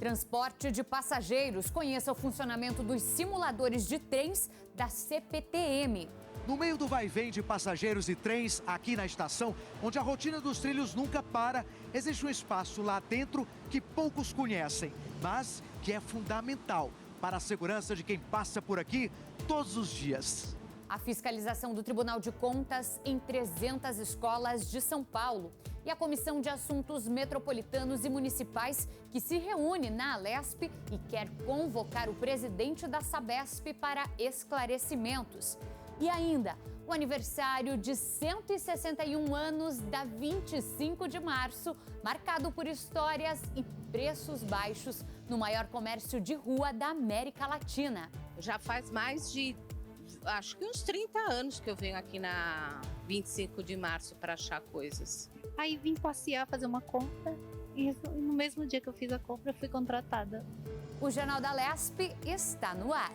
Transporte de passageiros. Conheça o funcionamento dos simuladores de trens da CPTM. No meio do vai-vem de passageiros e trens, aqui na estação, onde a rotina dos trilhos nunca para, existe um espaço lá dentro que poucos conhecem, mas que é fundamental para a segurança de quem passa por aqui todos os dias. A fiscalização do Tribunal de Contas em 300 escolas de São Paulo. E a Comissão de Assuntos Metropolitanos e Municipais, que se reúne na Alesp e quer convocar o presidente da Sabesp para esclarecimentos. E ainda, o aniversário de 161 anos da 25 de março, marcado por histórias e preços baixos no maior comércio de rua da América Latina. Já faz mais de, acho que uns 30 anos que eu venho aqui na 25 de março para achar coisas. Aí vim passear, fazer uma compra e no mesmo dia que eu fiz a compra eu fui contratada. O Jornal da Alesp está no ar.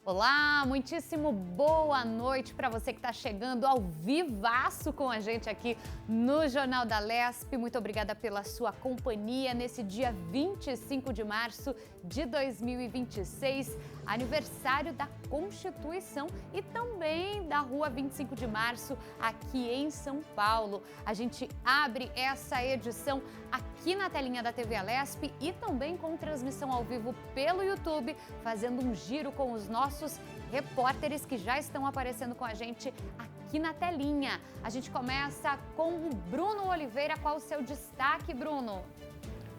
Olá, muitíssimo boa noite para você que está chegando ao vivaço com a gente aqui no Jornal da Alesp. Muito obrigada pela sua companhia nesse dia 25 de março de 2026, aniversário da Constituição e também da Rua 25 de Março aqui em São Paulo. A gente abre essa edição aqui na telinha da TV Alesp e também com transmissão ao vivo pelo YouTube, fazendo um giro com os nossos repórteres que já estão aparecendo com a gente aqui na telinha. A gente começa com o Bruno Oliveira. Qual o seu destaque, Bruno?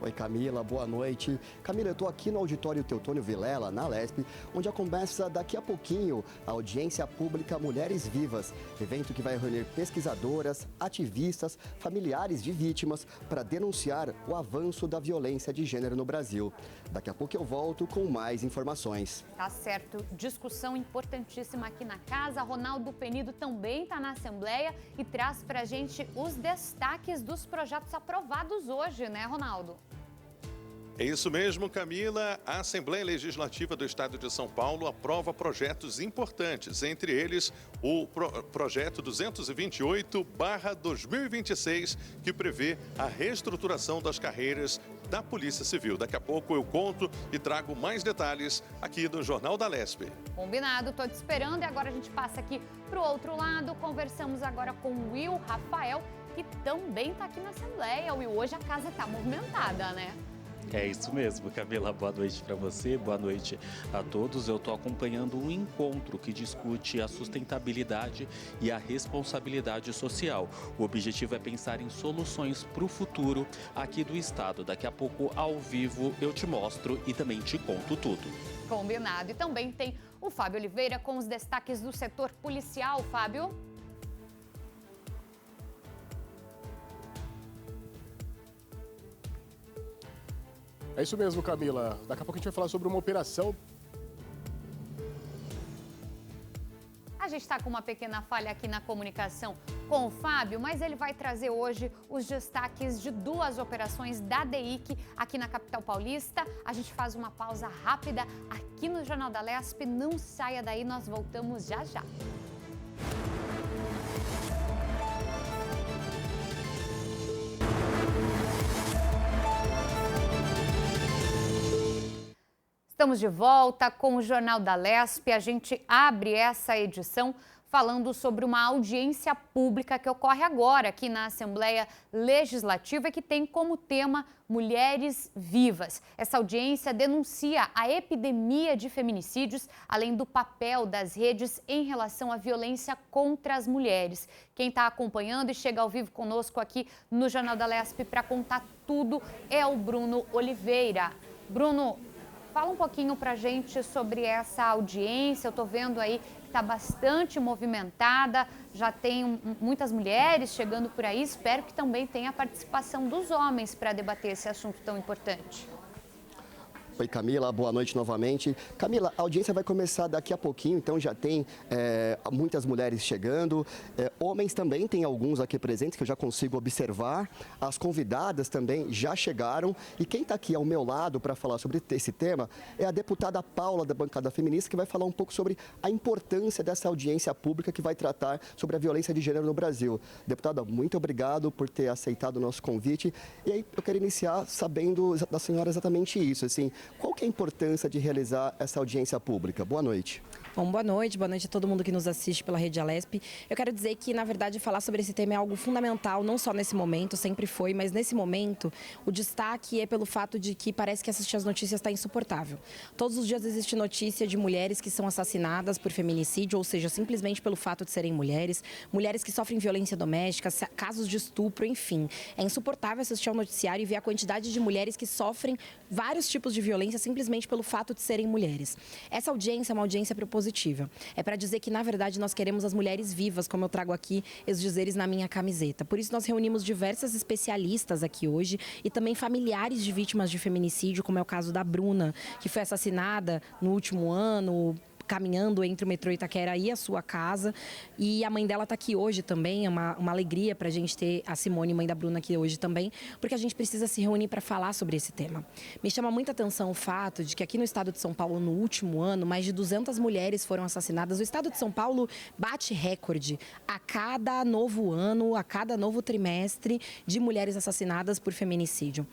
Oi, Camila, boa noite. Camila, eu estou aqui no Auditório Teotônio Vilela, na Alesp, onde começa daqui a pouquinho a audiência pública Mulheres Vivas, evento que vai reunir pesquisadoras, ativistas, familiares de vítimas para denunciar o avanço da violência de gênero no Brasil. Daqui a pouco eu volto com mais informações. Tá certo, discussão importantíssima aqui na casa. Ronaldo Penido também está na Assembleia e traz para a gente os destaques dos projetos aprovados hoje, né, Ronaldo? É isso mesmo, Camila. A Assembleia Legislativa do Estado de São Paulo aprova projetos importantes, entre eles o projeto 228/2026, que prevê a reestruturação das carreiras da Polícia Civil. Daqui a pouco eu conto e trago mais detalhes aqui do Jornal da Alesp. Combinado, estou te esperando e agora a gente passa aqui para o outro lado. Conversamos agora com o Will Rafael, que também está aqui na Assembleia. Will, hoje a casa está movimentada, né? É isso mesmo, Camila. Boa noite para você, boa noite a todos. Eu estou acompanhando um encontro que discute a sustentabilidade e a responsabilidade social. O objetivo é pensar em soluções para o futuro aqui do Estado. Daqui a pouco, ao vivo, eu te mostro e também te conto tudo. Combinado. E também tem o Fábio Oliveira com os destaques do setor policial. Fábio? É isso mesmo, Camila. Daqui a pouco a gente vai falar sobre uma operação. A gente está com uma pequena falha aqui na comunicação com o Fábio, mas ele vai trazer hoje os destaques de duas operações da DEIC aqui na capital paulista. A gente faz uma pausa rápida aqui no Jornal da Alesp. Não saia daí, nós voltamos já já. Estamos de volta com o Jornal da Alesp. A gente abre essa edição falando sobre uma audiência pública que ocorre agora aqui na Assembleia Legislativa e que tem como tema Mulheres Vivas. Essa audiência denuncia a epidemia de feminicídios, além do papel das redes em relação à violência contra as mulheres. Quem está acompanhando e chega ao vivo conosco aqui no Jornal da Alesp para contar tudo é o Bruno Oliveira. Bruno, fala um pouquinho para a gente sobre essa audiência. Eu estou vendo aí que está bastante movimentada, já tem muitas mulheres chegando por aí. Espero que também tenha a participação dos homens para debater esse assunto tão importante. Oi, Camila, boa noite novamente. Camila, a audiência vai começar daqui a pouquinho, então já tem muitas mulheres chegando. Homens também, tem alguns aqui presentes que eu já consigo observar. As convidadas também já chegaram. E quem está aqui ao meu lado para falar sobre esse tema é a deputada Paula, da bancada feminista, que vai falar um pouco sobre a importância dessa audiência pública que vai tratar sobre a violência de gênero no Brasil. Deputada, muito obrigado por ter aceitado o nosso convite. E aí eu quero iniciar sabendo da senhora exatamente isso, assim, qual que é a importância de realizar essa audiência pública? Boa noite. Bom, boa noite a todo mundo que nos assiste pela Rede Alesp. Eu quero dizer que, na verdade, falar sobre esse tema é algo fundamental, não só nesse momento, sempre foi, mas nesse momento o destaque é pelo fato de que parece que assistir as notícias está insuportável. Todos os dias existe notícia de mulheres que são assassinadas por feminicídio, ou seja, simplesmente pelo fato de serem mulheres, mulheres que sofrem violência doméstica, casos de estupro, enfim. É insuportável assistir ao noticiário e ver a quantidade de mulheres que sofrem vários tipos de violência simplesmente pelo fato de serem mulheres. Essa audiência é uma audiência propositiva. É para dizer que, na verdade, nós queremos as mulheres vivas, como eu trago aqui os dizeres na minha camiseta. Por isso, nós reunimos diversas especialistas aqui hoje e também familiares de vítimas de feminicídio, como é o caso da Bruna, que foi assassinada no último ano, caminhando entre o metrô Itaquera e a sua casa. E a mãe dela está aqui hoje também. É uma alegria para a gente ter a Simone, mãe da Bruna, aqui hoje também, porque a gente precisa se reunir para falar sobre esse tema. Me chama muita atenção o fato de que aqui no estado de São Paulo, no último ano, mais de 200 mulheres foram assassinadas. O estado de São Paulo bate recorde a cada novo ano, a cada novo trimestre de mulheres assassinadas por feminicídio.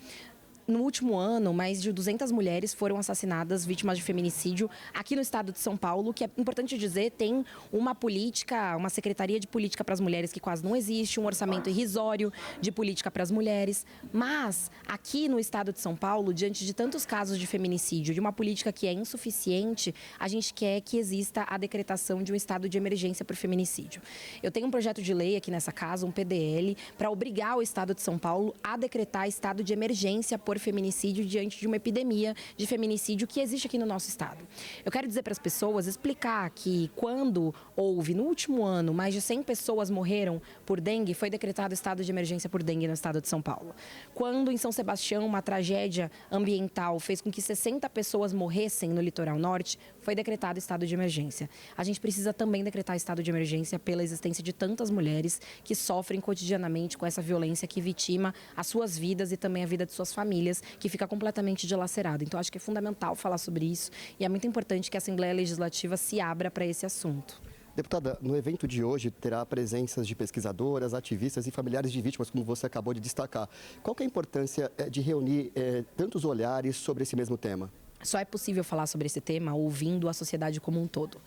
No último ano, mais de 200 mulheres foram assassinadas, vítimas de feminicídio, aqui no estado de São Paulo, que é importante dizer, tem uma política, uma secretaria de política para as mulheres que quase não existe, um orçamento irrisório de política para as mulheres. Mas, aqui no estado de São Paulo, diante de tantos casos de feminicídio, de uma política que é insuficiente, a gente quer que exista a decretação de um estado de emergência por feminicídio. Eu tenho um projeto de lei aqui nessa casa, um PDL, para obrigar o estado de São Paulo a decretar estado de emergência por feminicídio diante de uma epidemia de feminicídio que existe aqui no nosso estado. Eu quero dizer para as pessoas, explicar que quando houve, no último ano, mais de 100 pessoas morreram por dengue, foi decretado estado de emergência por dengue no estado de São Paulo. Quando em São Sebastião uma tragédia ambiental fez com que 60 pessoas morressem no litoral norte, foi decretado estado de emergência. A gente precisa também decretar estado de emergência pela existência de tantas mulheres que sofrem cotidianamente com essa violência que vitima as suas vidas e também a vida de suas famílias, que fica completamente dilacerada. Então, acho que é fundamental falar sobre isso e é muito importante que a Assembleia Legislativa se abra para esse assunto. Deputada, no evento de hoje terá presenças de pesquisadoras, ativistas e familiares de vítimas, como você acabou de destacar. Qual que é a importância de reunir tantos olhares sobre esse mesmo tema? Só é possível falar sobre esse tema ouvindo a sociedade como um todo.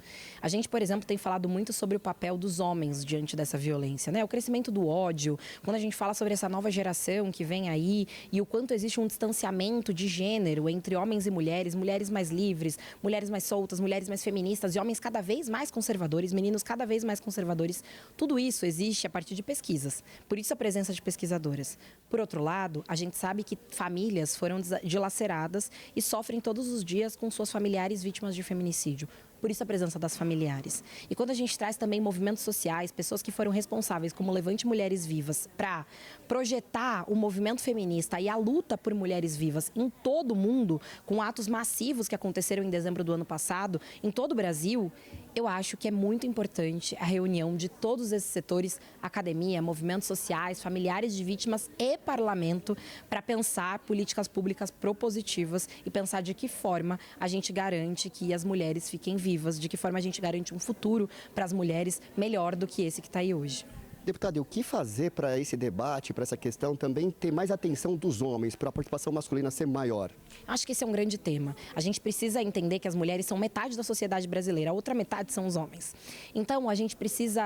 A gente, por exemplo, tem falado muito sobre o papel dos homens diante dessa violência, né? O crescimento do ódio, quando a gente fala sobre essa nova geração que vem aí e o quanto existe um distanciamento de gênero entre homens e mulheres, mulheres mais livres, mulheres mais soltas, mulheres mais feministas e homens cada vez mais conservadores, meninos cada vez mais conservadores. Tudo isso existe a partir de pesquisas. Por isso a presença de pesquisadoras. Por outro lado, a gente sabe que famílias foram dilaceradas e sofrem todos os dias com suas familiares vítimas de feminicídio. Por isso a presença das familiares. E quando a gente traz também movimentos sociais, pessoas que foram responsáveis, como Levante Mulheres Vivas, para projetar o movimento feminista e a luta por mulheres vivas em todo o mundo, com atos massivos que aconteceram em dezembro do ano passado, em todo o Brasil, eu acho que é muito importante a reunião de todos esses setores, academia, movimentos sociais, familiares de vítimas e parlamento, para pensar políticas públicas propositivas e pensar de que forma a gente garante que as mulheres fiquem vivas, de que forma a gente garante um futuro para as mulheres melhor do que esse que está aí hoje. Deputada, e o que fazer para esse debate, para essa questão também ter mais atenção dos homens, para a participação masculina ser maior? Acho que esse é um grande tema. A gente precisa entender que as mulheres são metade da sociedade brasileira, a outra metade são os homens. Então, a gente precisa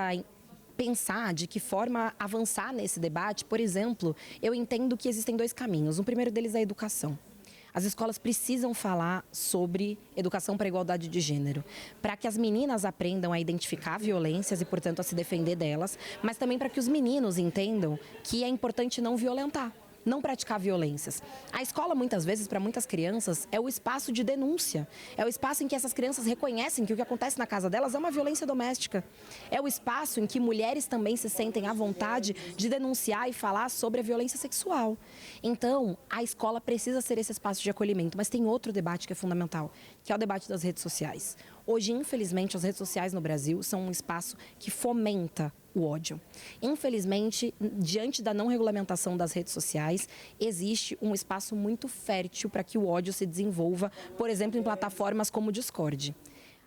pensar de que forma avançar nesse debate. Por exemplo, eu entendo que existem dois caminhos. O primeiro deles é a educação. As escolas precisam falar sobre educação para a igualdade de gênero, para que as meninas aprendam a identificar violências e, portanto, a se defender delas, mas também para que os meninos entendam que é importante não violentar. não praticar violências. A escola, muitas vezes, para muitas crianças, é o espaço de denúncia. É o espaço em que essas crianças reconhecem que o que acontece na casa delas é uma violência doméstica. É o espaço em que mulheres também se sentem à vontade de denunciar e falar sobre a violência sexual. Então, a escola precisa ser esse espaço de acolhimento. Mas tem outro debate que é fundamental, que é o debate das redes sociais. Hoje, infelizmente, as redes sociais no Brasil são um espaço que fomenta o ódio. Infelizmente, diante da não regulamentação das redes sociais, existe um espaço muito fértil para que o ódio se desenvolva, por exemplo, em plataformas como o Discord.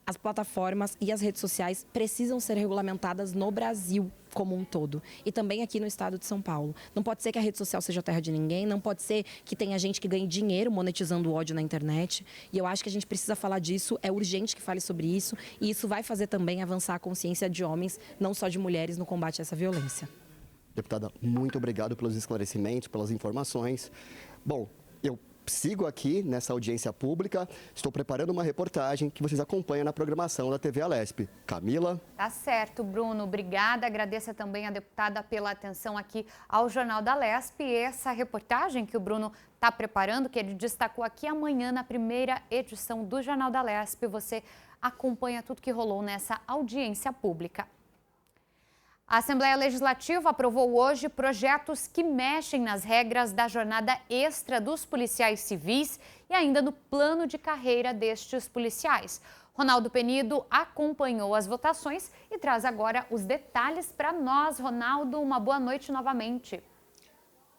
As plataformas e as redes sociais precisam ser regulamentadas no Brasil como um todo e também aqui no estado de São Paulo. Não pode ser que a rede social seja terra de ninguém, não pode ser que tenha gente que ganhe dinheiro monetizando o ódio na internet. E eu acho que a gente precisa falar disso, é urgente que fale sobre isso e isso vai fazer também avançar a consciência de homens, não só de mulheres, no combate a essa violência. Deputada, muito obrigado pelos esclarecimentos, pelas informações. Bom, eu sigo aqui nessa audiência pública, estou preparando uma reportagem que vocês acompanham na programação da TV Alesp. Camila? Tá certo, Bruno. Obrigada. Agradeço também a deputada pela atenção aqui ao Jornal da Alesp. E essa reportagem que o Bruno está preparando, que ele destacou aqui amanhã na primeira edição do Jornal da Alesp, você acompanha tudo que rolou nessa audiência pública. A Assembleia Legislativa aprovou hoje projetos que mexem nas regras da jornada extra dos policiais civis e ainda no plano de carreira destes policiais. Ronaldo Penido acompanhou as votações e traz agora os detalhes para nós. Ronaldo, uma boa noite novamente.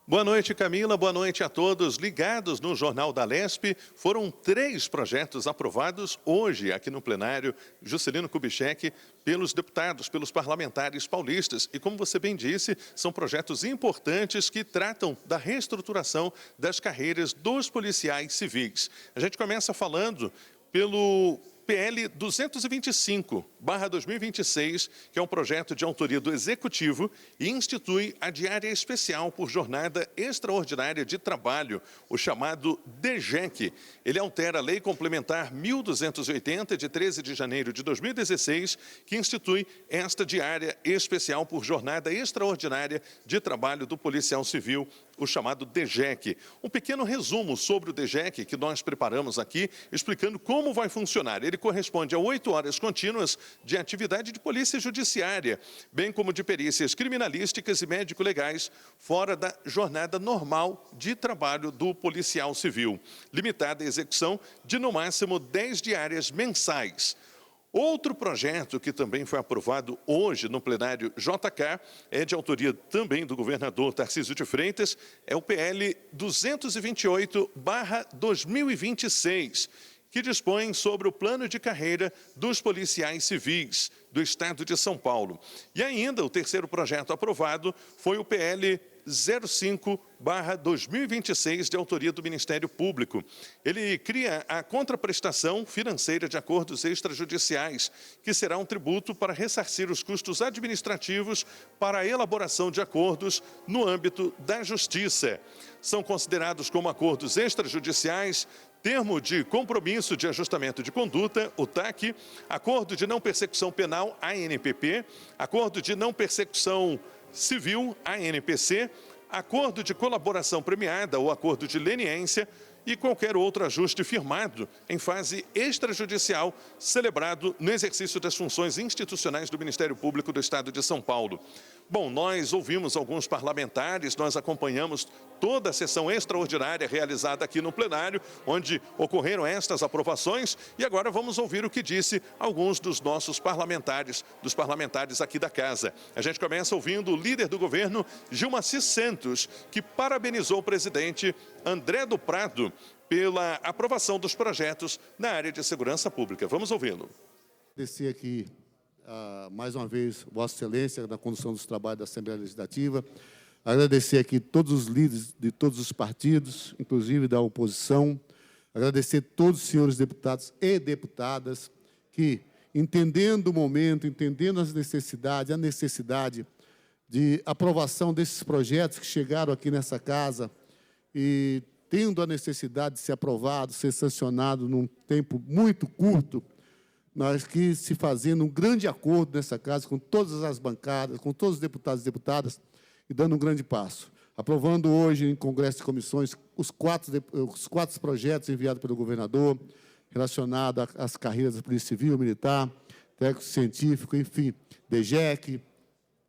Boa noite, Camila. Boa noite a todos ligados no Jornal da Alesp. Foram 3 projetos aprovados hoje aqui no plenário Juscelino Kubitschek pelos deputados, pelos parlamentares paulistas. E como você bem disse, são projetos importantes que tratam da reestruturação das carreiras dos policiais civis. A gente começa falando pelo PL 225/2026, que é um projeto de autoria do Executivo e institui a diária especial por jornada extraordinária de trabalho, o chamado DGEC. Ele altera a Lei Complementar 1280, de 13 de janeiro de 2016, que institui esta diária especial por jornada extraordinária de trabalho do policial civil, o chamado DGEC. Um pequeno resumo sobre o DGEC que nós preparamos aqui, explicando como vai funcionar. Ele corresponde a 8 horas contínuas de atividade de polícia judiciária, bem como de perícias criminalísticas e médico-legais, fora da jornada normal de trabalho do policial civil, limitada à execução de, no máximo, 10 diárias mensais. Outro projeto que também foi aprovado hoje no plenário JK, é de autoria também do governador Tarcísio de Freitas, é o PL 228/2026, que dispõe sobre o plano de carreira dos policiais civis do estado de São Paulo. E ainda o terceiro projeto aprovado foi o PL 05/2026, de autoria do Ministério Público. Ele cria a contraprestação financeira de acordos extrajudiciais, que será um tributo para ressarcir os custos administrativos para a elaboração de acordos no âmbito da Justiça. São considerados como acordos extrajudiciais termo de compromisso de ajustamento de conduta, o TAC, acordo de não persecução penal, ANPP, acordo de não persecução civil, ANPC, acordo de colaboração premiada ou acordo de leniência e qualquer outro ajuste firmado em fase extrajudicial celebrado no exercício das funções institucionais do Ministério Público do Estado de São Paulo. Bom, nós ouvimos alguns parlamentares, nós acompanhamos toda a sessão extraordinária realizada aqui no plenário, onde ocorreram estas aprovações, e agora vamos ouvir o que disse alguns dos nossos parlamentares, dos parlamentares aqui da casa. A gente começa ouvindo o líder do governo, Gilmacy Santos, que parabenizou o presidente André do Prado pela aprovação dos projetos na área de segurança pública. Vamos ouvi-lo. Agradecer aqui mais uma vez Vossa Excelência na condução dos trabalhos da Assembleia Legislativa. Agradecer aqui todos os líderes de todos os partidos, inclusive da oposição. Agradecer todos os senhores deputados e deputadas que, entendendo o momento, entendendo as necessidades, a necessidade de aprovação desses projetos que chegaram aqui nessa casa e tendo a necessidade de ser aprovado, ser sancionado num tempo muito curto, nós que se fazendo um grande acordo nessa casa com todas as bancadas, com todos os deputados e deputadas, e dando um grande passo. aprovando hoje em Congresso de Comissões os quatro projetos enviados pelo governador, relacionados às carreiras da Polícia Civil, Militar, técnico científico, enfim, DGEC,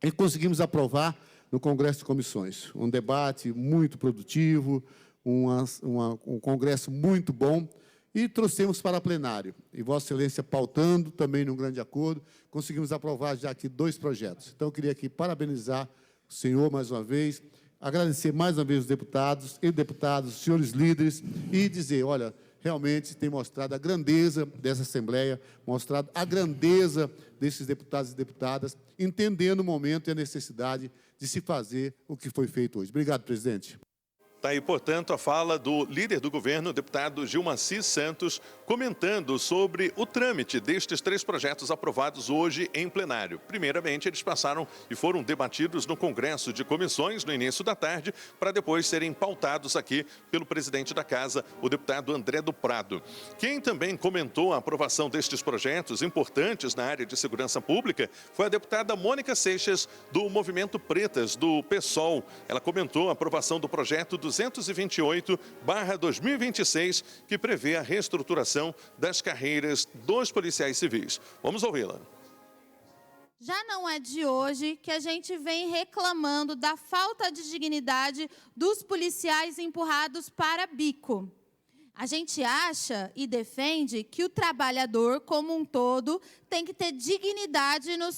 e conseguimos aprovar no Congresso de Comissões. Um debate muito produtivo, um congresso muito bom, e trouxemos para plenário. E Vossa Excelência pautando, também num grande acordo, conseguimos aprovar já aqui 2 projetos. Então, eu queria aqui parabenizar o senhor mais uma vez, agradecer mais uma vez os deputados, os senhores líderes, e dizer, olha, realmente tem mostrado a grandeza dessa Assembleia, mostrado a grandeza desses deputados e deputadas, entendendo o momento e a necessidade de se fazer o que foi feito hoje. Obrigado, presidente. Está aí, portanto, a fala do líder do governo, o deputado Gilmaci Santos, comentando sobre o trâmite destes 3 projetos aprovados hoje em plenário. Primeiramente, eles passaram e foram debatidos no Congresso de Comissões no início da tarde, para depois serem pautados aqui pelo presidente da Casa, o deputado André do Prado. Quem também comentou a aprovação destes projetos importantes na área de segurança pública foi a deputada Mônica Seixas, do Movimento Pretas, do PSOL. Ela comentou a aprovação do projeto 228/2026, que prevê a reestruturação das carreiras dos policiais civis. Vamos ouvi-la. Já não é de hoje que a gente vem reclamando da falta de dignidade dos policiais empurrados para bico. A gente acha e defende que o trabalhador, como um todo, tem que ter dignidade no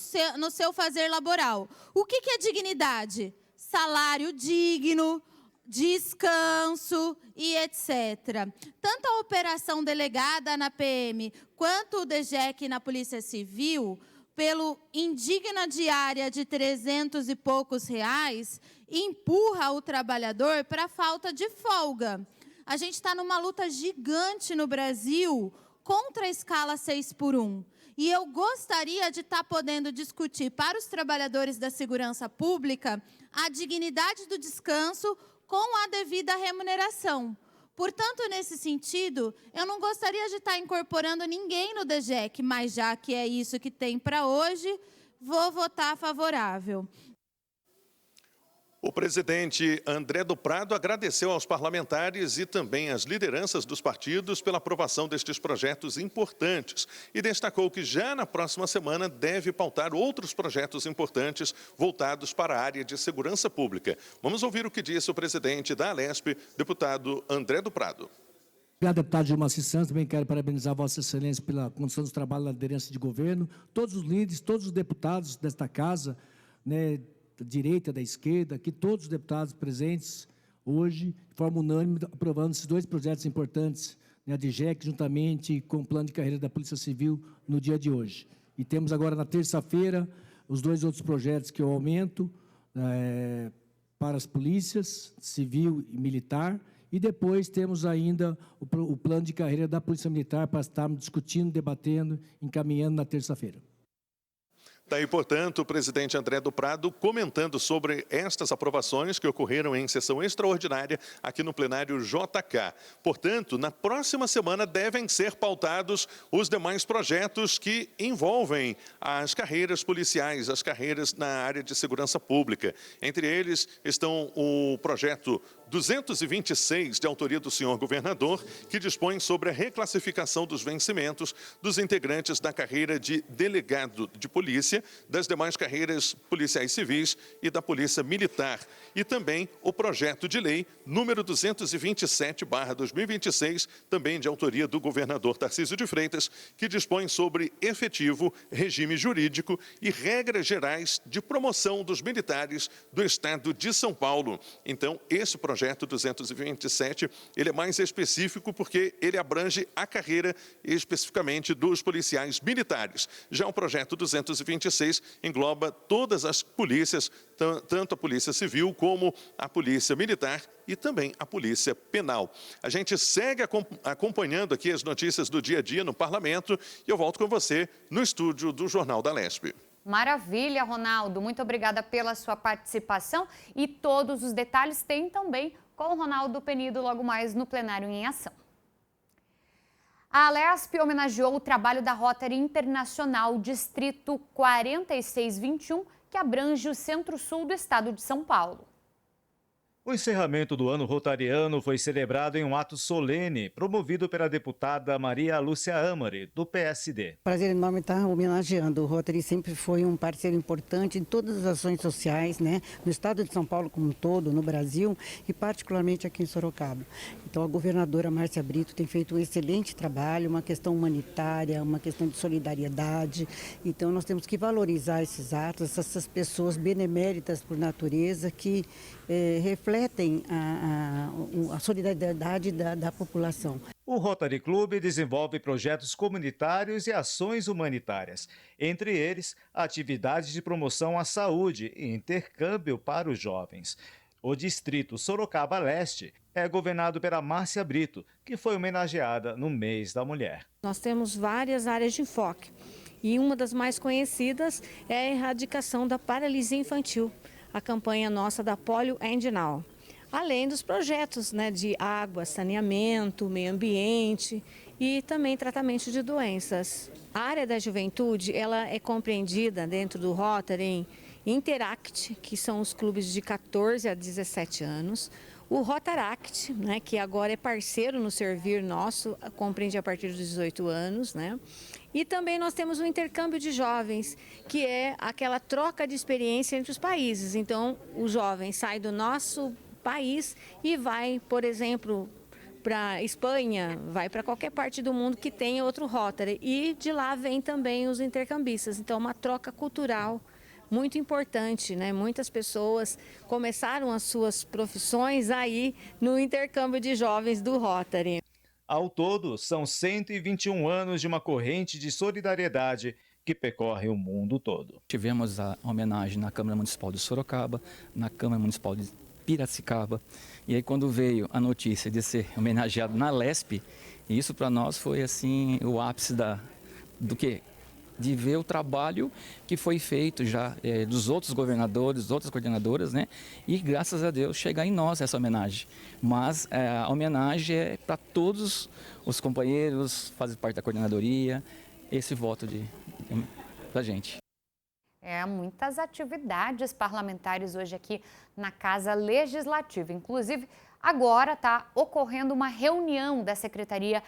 seu fazer laboral. O que é dignidade? Salário digno, descanso e etc. Tanto a operação delegada na PM quanto o DGEC na Polícia Civil, pelo indigna diária de 300 e poucos reais, empurra o trabalhador para a falta de folga. A gente está numa luta gigante no Brasil contra a escala 6x1. E eu gostaria de estar podendo discutir para os trabalhadores da segurança pública a dignidade do descanso com a devida remuneração. Portanto, nesse sentido, eu não gostaria de estar incorporando ninguém no DGEC, mas já que é isso que tem para hoje, vou votar favorável. O presidente André do Prado agradeceu aos parlamentares e também às lideranças dos partidos pela aprovação destes projetos importantes e destacou que já na próxima semana deve pautar outros projetos importantes voltados para a área de segurança pública. Vamos ouvir o que disse o presidente da Alesp, deputado André do Prado. Obrigado, deputado Gilmaci Santos. Também quero parabenizar Vossa Excelência pela condução dos trabalhos na liderança de governo, todos os líderes, todos os deputados desta casa, né, da direita, da esquerda, aqui todos os deputados presentes hoje, de forma unânime, aprovando esses 2 projetos importantes, né, a DGEC, juntamente com o plano de carreira da Polícia Civil, no dia de hoje. E temos agora, na terça-feira, os 2 outros projetos que eu aumento para as polícias, civil e militar, e depois temos ainda o plano de carreira da Polícia Militar para estarmos discutindo, debatendo, encaminhando na terça-feira. Está aí, portanto, o presidente André do Prado comentando sobre estas aprovações que ocorreram em sessão extraordinária aqui no plenário JK. Portanto, na próxima semana devem ser pautados os demais projetos que envolvem as carreiras policiais, as carreiras na área de segurança pública. Entre eles estão o projeto 226, de autoria do senhor governador, que dispõe sobre a reclassificação dos vencimentos dos integrantes da carreira de delegado de polícia, das demais carreiras policiais civis e da polícia militar. E também o projeto de lei número 227/2026, também de autoria do governador Tarcísio de Freitas, que dispõe sobre efetivo, regime jurídico e regras gerais de promoção dos militares do Estado de São Paulo. Então, esse projeto 227, ele é mais específico porque ele abrange a carreira especificamente dos policiais militares. Já o projeto 226 engloba todas as polícias, tanto a Polícia Civil como a Polícia Militar e também a Polícia Penal. A gente segue acompanhando aqui as notícias do dia a dia no Parlamento e eu volto com você no estúdio do Jornal da Alesp. Maravilha, Ronaldo. Muito obrigada pela sua participação e todos os detalhes tem também com o Ronaldo Penido logo mais no Plenário em Ação. A Alesp homenageou o trabalho da Rotary Internacional Distrito 4621, que abrange o centro-sul do estado de São Paulo. O encerramento do ano rotariano foi celebrado em um ato solene, promovido pela deputada Maria Lúcia Amari, do PSD. Prazer enorme estar homenageando. O Rotary sempre foi um parceiro importante em todas as ações sociais, né? No estado de São Paulo como um todo, no Brasil e particularmente aqui em Sorocaba. Então a governadora Márcia Brito tem feito um excelente trabalho, uma questão humanitária, uma questão de solidariedade. Então nós temos que valorizar esses atos, essas pessoas beneméritas por natureza que refletem a solidariedade da população. O Rotary Club desenvolve projetos comunitários e ações humanitárias, entre eles atividades de promoção à saúde e intercâmbio para os jovens. O distrito Sorocaba Leste é governado pela Márcia Brito, que foi homenageada no mês da mulher. Nós temos várias áreas de enfoque e uma das mais conhecidas é a erradicação da paralisia infantil, a campanha nossa da Polio End Now. Além dos projetos, né, de água, saneamento, meio ambiente e também tratamento de doenças. A área da juventude ela é compreendida dentro do Rotary em Interact, que são os clubes de 14 a 17 anos, o Rotaract, né, que agora é parceiro no Servir Nosso, compreende a partir dos 18 anos, né? E também nós temos o intercâmbio de jovens, que é aquela troca de experiência entre os países. Então, o jovem sai do nosso país e vai, por exemplo, para a Espanha, vai para qualquer parte do mundo que tenha outro Rotary. E de lá vem também os intercambistas. Então, uma troca cultural muito importante, né? Muitas pessoas começaram as suas profissões aí no intercâmbio de jovens do Rotary. Ao todo, são 121 anos de uma corrente de solidariedade que percorre o mundo todo. Tivemos a homenagem na Câmara Municipal de Sorocaba, na Câmara Municipal de Piracicaba, e aí quando veio a notícia de ser homenageado na LESP, isso para nós foi assim o ápice do que? De ver o trabalho que foi feito já dos outros governadores, outras coordenadoras, né? E graças a Deus chegar em nós essa homenagem. Mas a homenagem é para todos os companheiros, fazem parte da coordenadoria, esse voto da gente. Muitas atividades parlamentares hoje aqui na Casa Legislativa. Inclusive, agora está ocorrendo uma reunião da Secretaria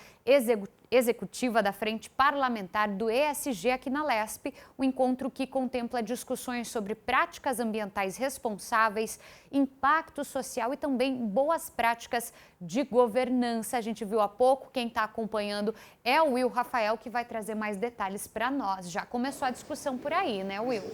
Executiva da Frente Parlamentar do ESG aqui na LESP, um encontro que contempla discussões sobre práticas ambientais responsáveis, impacto social e também boas práticas de governança. A gente viu há pouco, quem está acompanhando é o Will Rafael, que vai trazer mais detalhes para nós. Já começou a discussão por aí, né, Will?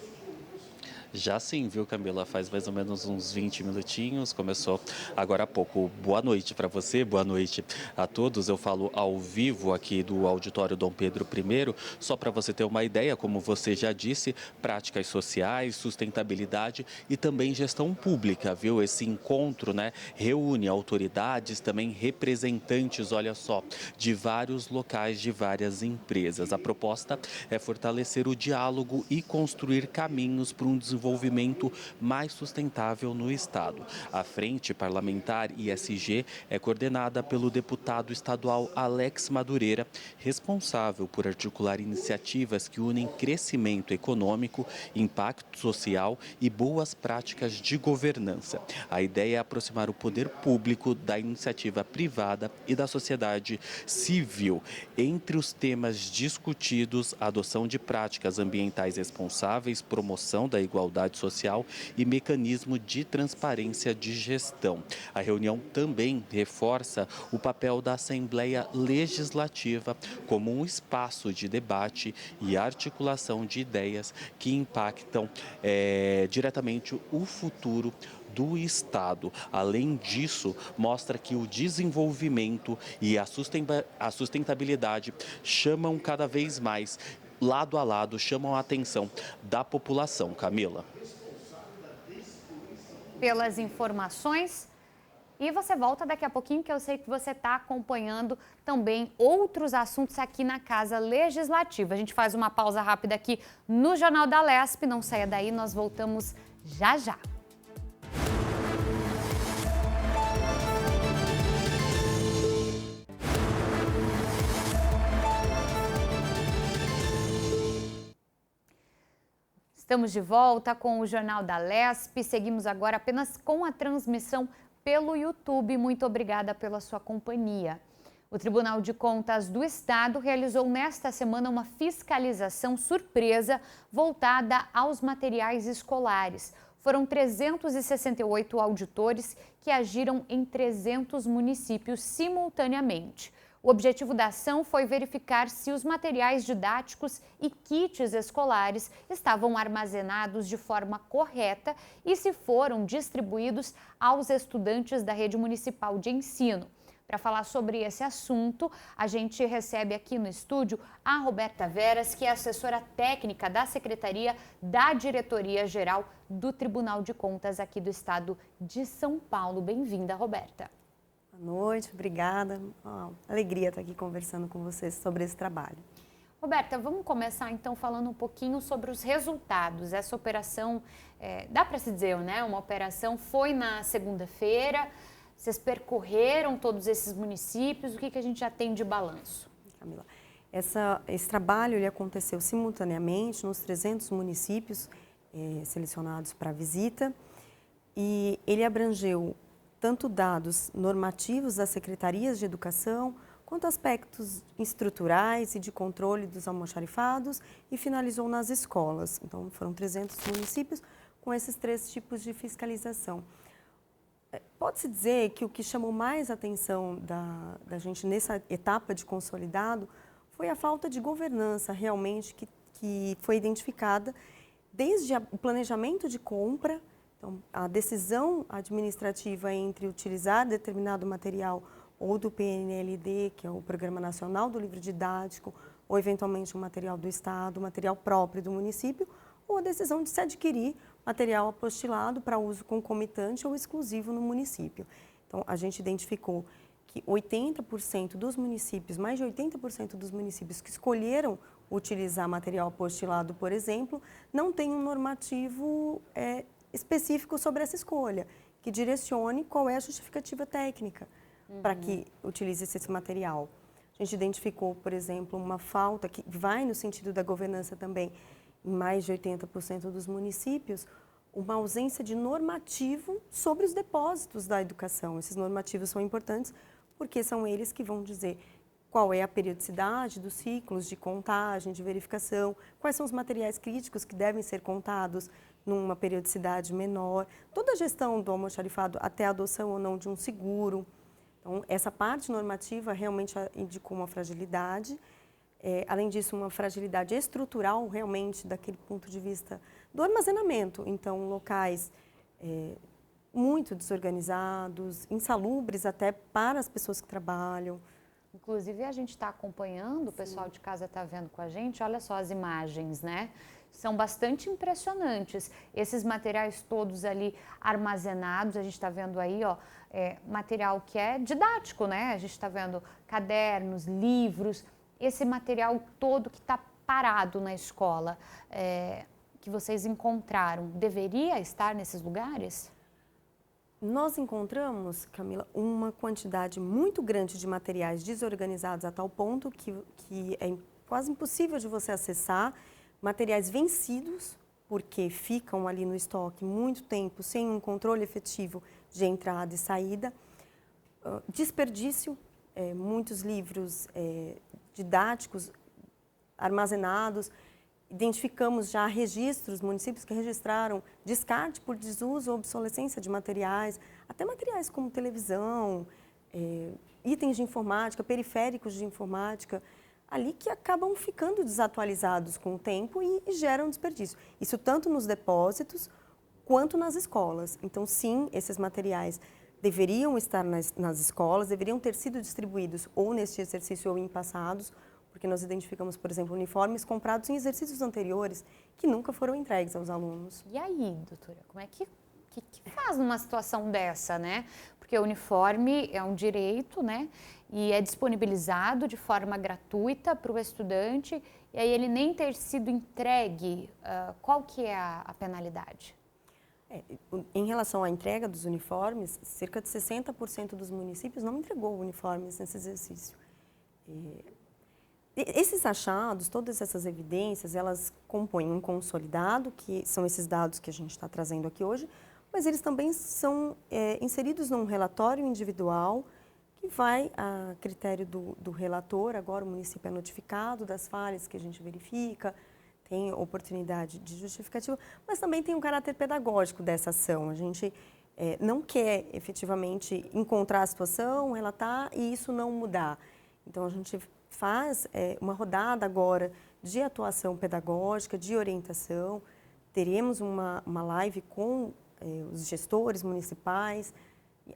Já sim, viu, Camila? Faz mais ou menos uns 20 minutinhos, começou agora há pouco. Boa noite para você, boa noite a todos. Eu falo ao vivo aqui do Auditório Dom Pedro I, só para você ter uma ideia, como você já disse, práticas sociais, sustentabilidade e também gestão pública, viu? Esse encontro, né, reúne autoridades, também representantes, olha só, de vários locais, de várias empresas. A proposta é fortalecer o diálogo e construir caminhos para um desenvolvimento mais sustentável no Estado. A Frente Parlamentar ISG é coordenada pelo deputado estadual Alex Madureira, responsável por articular iniciativas que unem crescimento econômico, impacto social e boas práticas de governança. A ideia é aproximar o poder público da iniciativa privada e da sociedade civil. Entre os temas discutidos, a adoção de práticas ambientais responsáveis, promoção da igualdade social e mecanismo de transparência de gestão. A reunião também reforça o papel da Assembleia Legislativa como um espaço de debate e articulação de ideias que impactam diretamente o futuro do Estado. Além disso, mostra que o desenvolvimento e a sustentabilidade chamam cada vez mais, lado a lado, chamam a atenção da população. Camila. Pelas informações. E você volta daqui a pouquinho, que eu sei que você está acompanhando também outros assuntos aqui na Casa Legislativa. A gente faz uma pausa rápida aqui no Jornal da LESP. Não saia daí, nós voltamos já já. Estamos de volta com o Jornal da LESP. Seguimos agora apenas com a transmissão pelo YouTube. Muito obrigada pela sua companhia. O Tribunal de Contas do Estado realizou nesta semana uma fiscalização surpresa voltada aos materiais escolares. Foram 368 auditores que agiram em 300 municípios simultaneamente. O objetivo da ação foi verificar se os materiais didáticos e kits escolares estavam armazenados de forma correta e se foram distribuídos aos estudantes da rede municipal de ensino. Para falar sobre esse assunto, a gente recebe aqui no estúdio a Roberta Veras, que é assessora técnica da Secretaria da Diretoria-Geral do Tribunal de Contas aqui do Estado de São Paulo. Bem-vinda, Roberta. Boa noite, obrigada. Alegria estar aqui conversando com vocês sobre esse trabalho. Roberta, vamos começar então falando um pouquinho sobre os resultados. Essa operação, dá para se dizer, né? Uma operação foi na segunda-feira. Vocês percorreram todos esses municípios, o que a gente já tem de balanço? Camila, esse trabalho ele aconteceu simultaneamente nos 300 municípios selecionados para visita e ele abrangeu tanto dados normativos das secretarias de educação, quanto aspectos estruturais e de controle dos almoxarifados e finalizou nas escolas. Então, foram 300 municípios com esses 3 tipos de fiscalização. Pode-se dizer que o que chamou mais atenção da gente nessa etapa de consolidado foi a falta de governança realmente que foi identificada desde o planejamento de compra, então, a decisão administrativa entre utilizar determinado material ou do PNLD, que é o Programa Nacional do Livro Didático, ou eventualmente um material do Estado, material próprio do município, ou a decisão de se adquirir material apostilado para uso concomitante ou exclusivo no município. Então, a gente identificou que 80% dos municípios, mais de 80% dos municípios que escolheram utilizar material apostilado, por exemplo, não tem um normativo específico sobre essa escolha, que direcione qual é a justificativa técnica para que utilize esse material. A gente identificou, por exemplo, uma falta que vai no sentido da governança também, em mais de 80% dos municípios, uma ausência de normativo sobre os depósitos da educação. Esses normativos são importantes porque são eles que vão dizer qual é a periodicidade dos ciclos de contagem, de verificação, quais são os materiais críticos que devem ser contados numa periodicidade menor, toda a gestão do almoxarifado até a adoção ou não de um seguro. Então, essa parte normativa realmente indicou uma fragilidade. Além disso, uma fragilidade estrutural, realmente, daquele ponto de vista do armazenamento. Então, locais muito desorganizados, insalubres até para as pessoas que trabalham. Inclusive, a gente está acompanhando, o pessoal de casa está vendo com a gente, olha só as imagens, né? São bastante impressionantes. Esses materiais todos ali armazenados, a gente está vendo aí, ó, material que é didático, né? A gente está vendo cadernos, livros, esse material todo que está parado na escola, que vocês encontraram, deveria estar nesses lugares? Nós encontramos, Camila, uma quantidade muito grande de materiais desorganizados a tal ponto que é quase impossível de você acessar, materiais vencidos, porque ficam ali no estoque muito tempo, sem um controle efetivo de entrada e saída, desperdício, muitos livros didáticos armazenados. Identificamos já registros, municípios que registraram descarte por desuso ou obsolescência de materiais, até materiais como televisão, itens de informática, periféricos de informática, ali que acabam ficando desatualizados com o tempo e geram desperdício. Isso tanto nos depósitos quanto nas escolas. Então, sim, esses materiais deveriam estar nas escolas, deveriam ter sido distribuídos ou neste exercício ou em passados, porque nós identificamos, por exemplo, uniformes comprados em exercícios anteriores que nunca foram entregues aos alunos. E aí, doutora, como é que faz numa situação dessa, né? Porque o uniforme é um direito, né? E é disponibilizado de forma gratuita para o estudante, e aí ele nem ter sido entregue, qual que é a penalidade? Em relação à entrega dos uniformes, cerca de 60% dos municípios não entregou uniformes nesse exercício. Esses achados, todas essas evidências, elas compõem um consolidado, que são esses dados que a gente está trazendo aqui hoje, mas eles também são inseridos num relatório individual que vai a critério do relator. Agora o município é notificado das falhas que a gente verifica, tem oportunidade de justificativa, mas também tem um caráter pedagógico dessa ação. A gente não quer efetivamente encontrar a situação, relatar e isso não mudar. Então a gente faz uma rodada agora de atuação pedagógica, de orientação. Teremos uma live com os gestores municipais,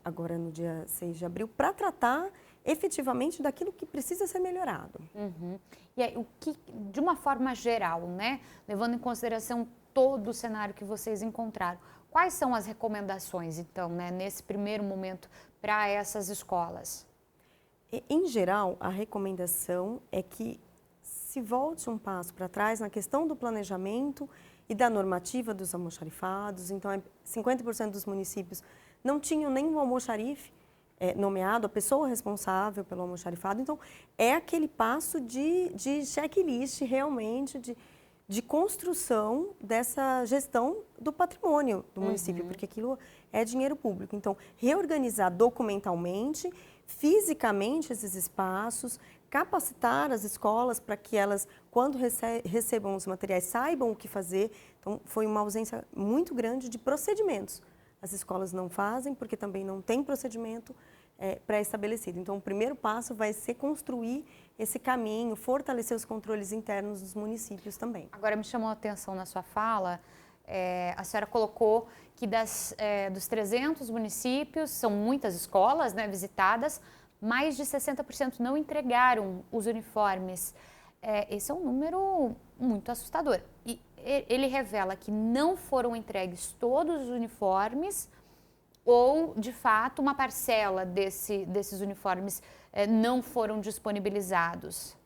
agora no dia 6 de abril, para tratar efetivamente daquilo que precisa ser melhorado. Uhum. E aí, de uma forma geral, né, levando em consideração todo o cenário que vocês encontraram, quais são as recomendações, então, né, nesse primeiro momento para essas escolas? Em geral, a recomendação é que se volte um passo para trás na questão do planejamento e da normativa dos almoxarifados. Então, 50% dos municípios não tinham nem um almoxarife nomeado, a pessoa responsável pelo almoxarifado. Então, é aquele passo de checklist realmente, de construção dessa gestão do patrimônio do município, porque aquilo é dinheiro público. Então, reorganizar documentalmente, fisicamente esses espaços, capacitar as escolas para que elas, quando recebam os materiais, saibam o que fazer. Então, foi uma ausência muito grande de procedimentos. As escolas não fazem, porque também não tem procedimento pré-estabelecido. Então, o primeiro passo vai ser construir esse caminho, fortalecer os controles internos dos municípios também. Agora, me chamou a atenção na sua fala, a senhora colocou que dos 300 municípios, são muitas escolas, né, visitadas, mais de 60% não entregaram os uniformes. Esse é um número muito assustador. E ele revela que não foram entregues todos os uniformes ou, de fato, uma parcela desses uniformes não foram disponibilizados?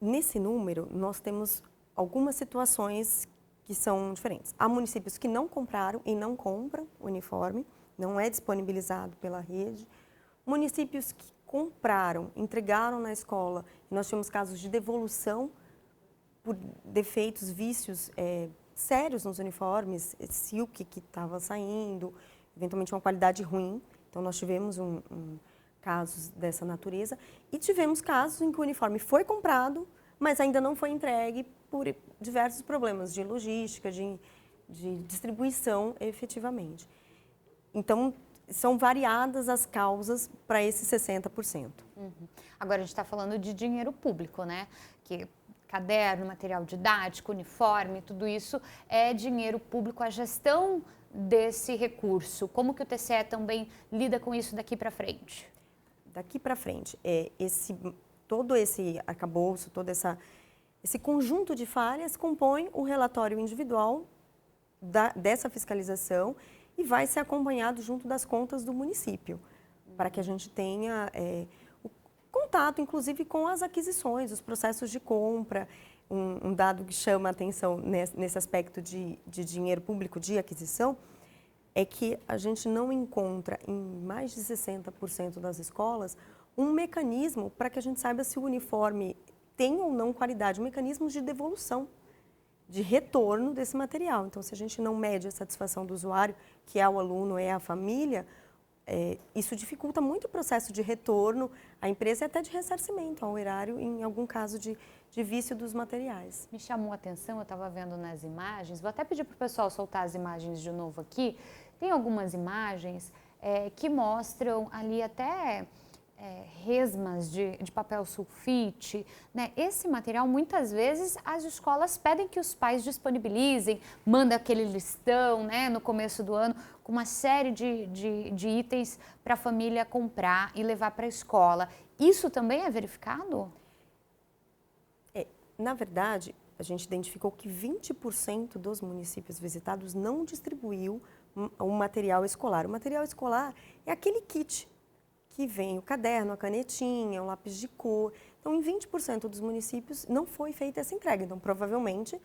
Nesse número, nós temos algumas situações que são diferentes. Há municípios que não compraram e não compram o uniforme, não é disponibilizado pela rede. Municípios que compraram, entregaram na escola, e nós tivemos casos de devolução por defeitos, vícios sérios nos uniformes, silk que estava saindo, eventualmente uma qualidade ruim. Então, nós tivemos casos dessa natureza e tivemos casos em que o uniforme foi comprado, mas ainda não foi entregue por diversos problemas de logística, de distribuição efetivamente. Então, são variadas as causas para esses 60%. Uhum. Agora, a gente está falando de dinheiro público, né? Que caderno, material didático, uniforme, tudo isso é dinheiro público. A gestão desse recurso, como que o TCE também lida com isso daqui para frente? Daqui para frente, todo esse arcabouço, esse conjunto de falhas compõe o relatório individual dessa fiscalização e vai ser acompanhado junto das contas do município, para que a gente tenha o contato, inclusive, com as aquisições, os processos de compra. Um dado que chama a atenção nesse aspecto de dinheiro público de aquisição é que a gente não encontra em mais de 60% das escolas um mecanismo para que a gente saiba se o uniforme tem ou não qualidade, mecanismos de devolução, de retorno desse material. Então, se a gente não mede a satisfação do usuário, que é o aluno, é a família, isso dificulta muito o processo de retorno à empresa e até de ressarcimento ao erário, em algum caso de vício dos materiais. Me chamou a atenção, eu estava vendo nas imagens, vou até pedir para o pessoal soltar as imagens de novo aqui. Tem algumas imagens que mostram ali até resmas de papel sulfite, né? Esse material, muitas vezes, as escolas pedem que os pais disponibilizem, manda aquele listão, né, no começo do ano, com uma série de itens para a família comprar e levar para a escola. Isso também é verificado? Na verdade, a gente identificou que 20% dos municípios visitados não distribuiu o material escolar. O material escolar é aquele kit que vem o caderno, a canetinha, o lápis de cor. Então, em 20% dos municípios não foi feita essa entrega. Então, provavelmente,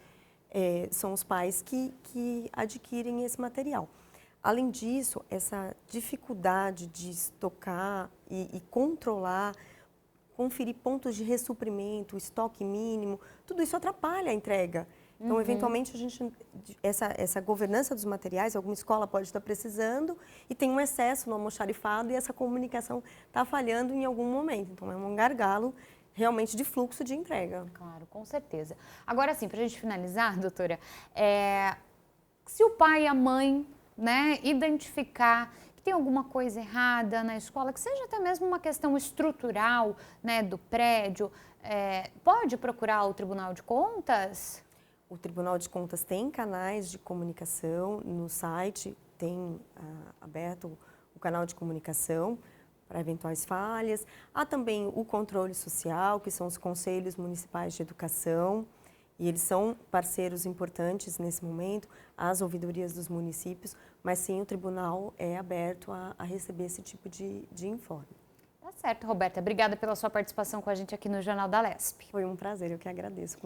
são os pais que adquirem esse material. Além disso, essa dificuldade de estocar e controlar, conferir pontos de ressuprimento, estoque mínimo, tudo isso atrapalha a entrega Então, eventualmente, a gente, essa governança dos materiais, alguma escola pode estar precisando e tem um excesso no almoxarifado e essa comunicação está falhando em algum momento. Então, é um gargalo realmente de fluxo de entrega. Claro, com certeza. Agora, sim, para a gente finalizar, doutora, se o pai e a mãe, né, identificar que tem alguma coisa errada na escola, que seja até mesmo uma questão estrutural, né, do prédio, pode procurar o Tribunal de Contas? O Tribunal de Contas tem canais de comunicação no site, tem aberto o canal de comunicação para eventuais falhas. Há também o controle social, que são os conselhos municipais de educação, e eles são parceiros importantes nesse momento, as ouvidorias dos municípios, mas sim o tribunal é aberto a receber esse tipo de informe. Tá certo, Roberta. Obrigada pela sua participação com a gente aqui no Jornal da Lesp. Foi um prazer, eu que agradeço.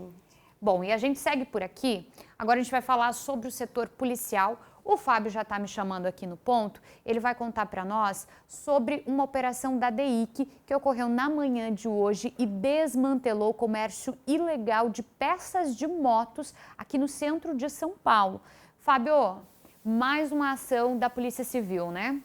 Bom, e a gente segue por aqui. Agora a gente vai falar sobre o setor policial. O Fábio já está me chamando aqui no ponto. Ele vai contar para nós sobre uma operação da DEIC que ocorreu na manhã de hoje e desmantelou o comércio ilegal de peças de motos aqui no centro de São Paulo. Fábio, mais uma ação da Polícia Civil, né?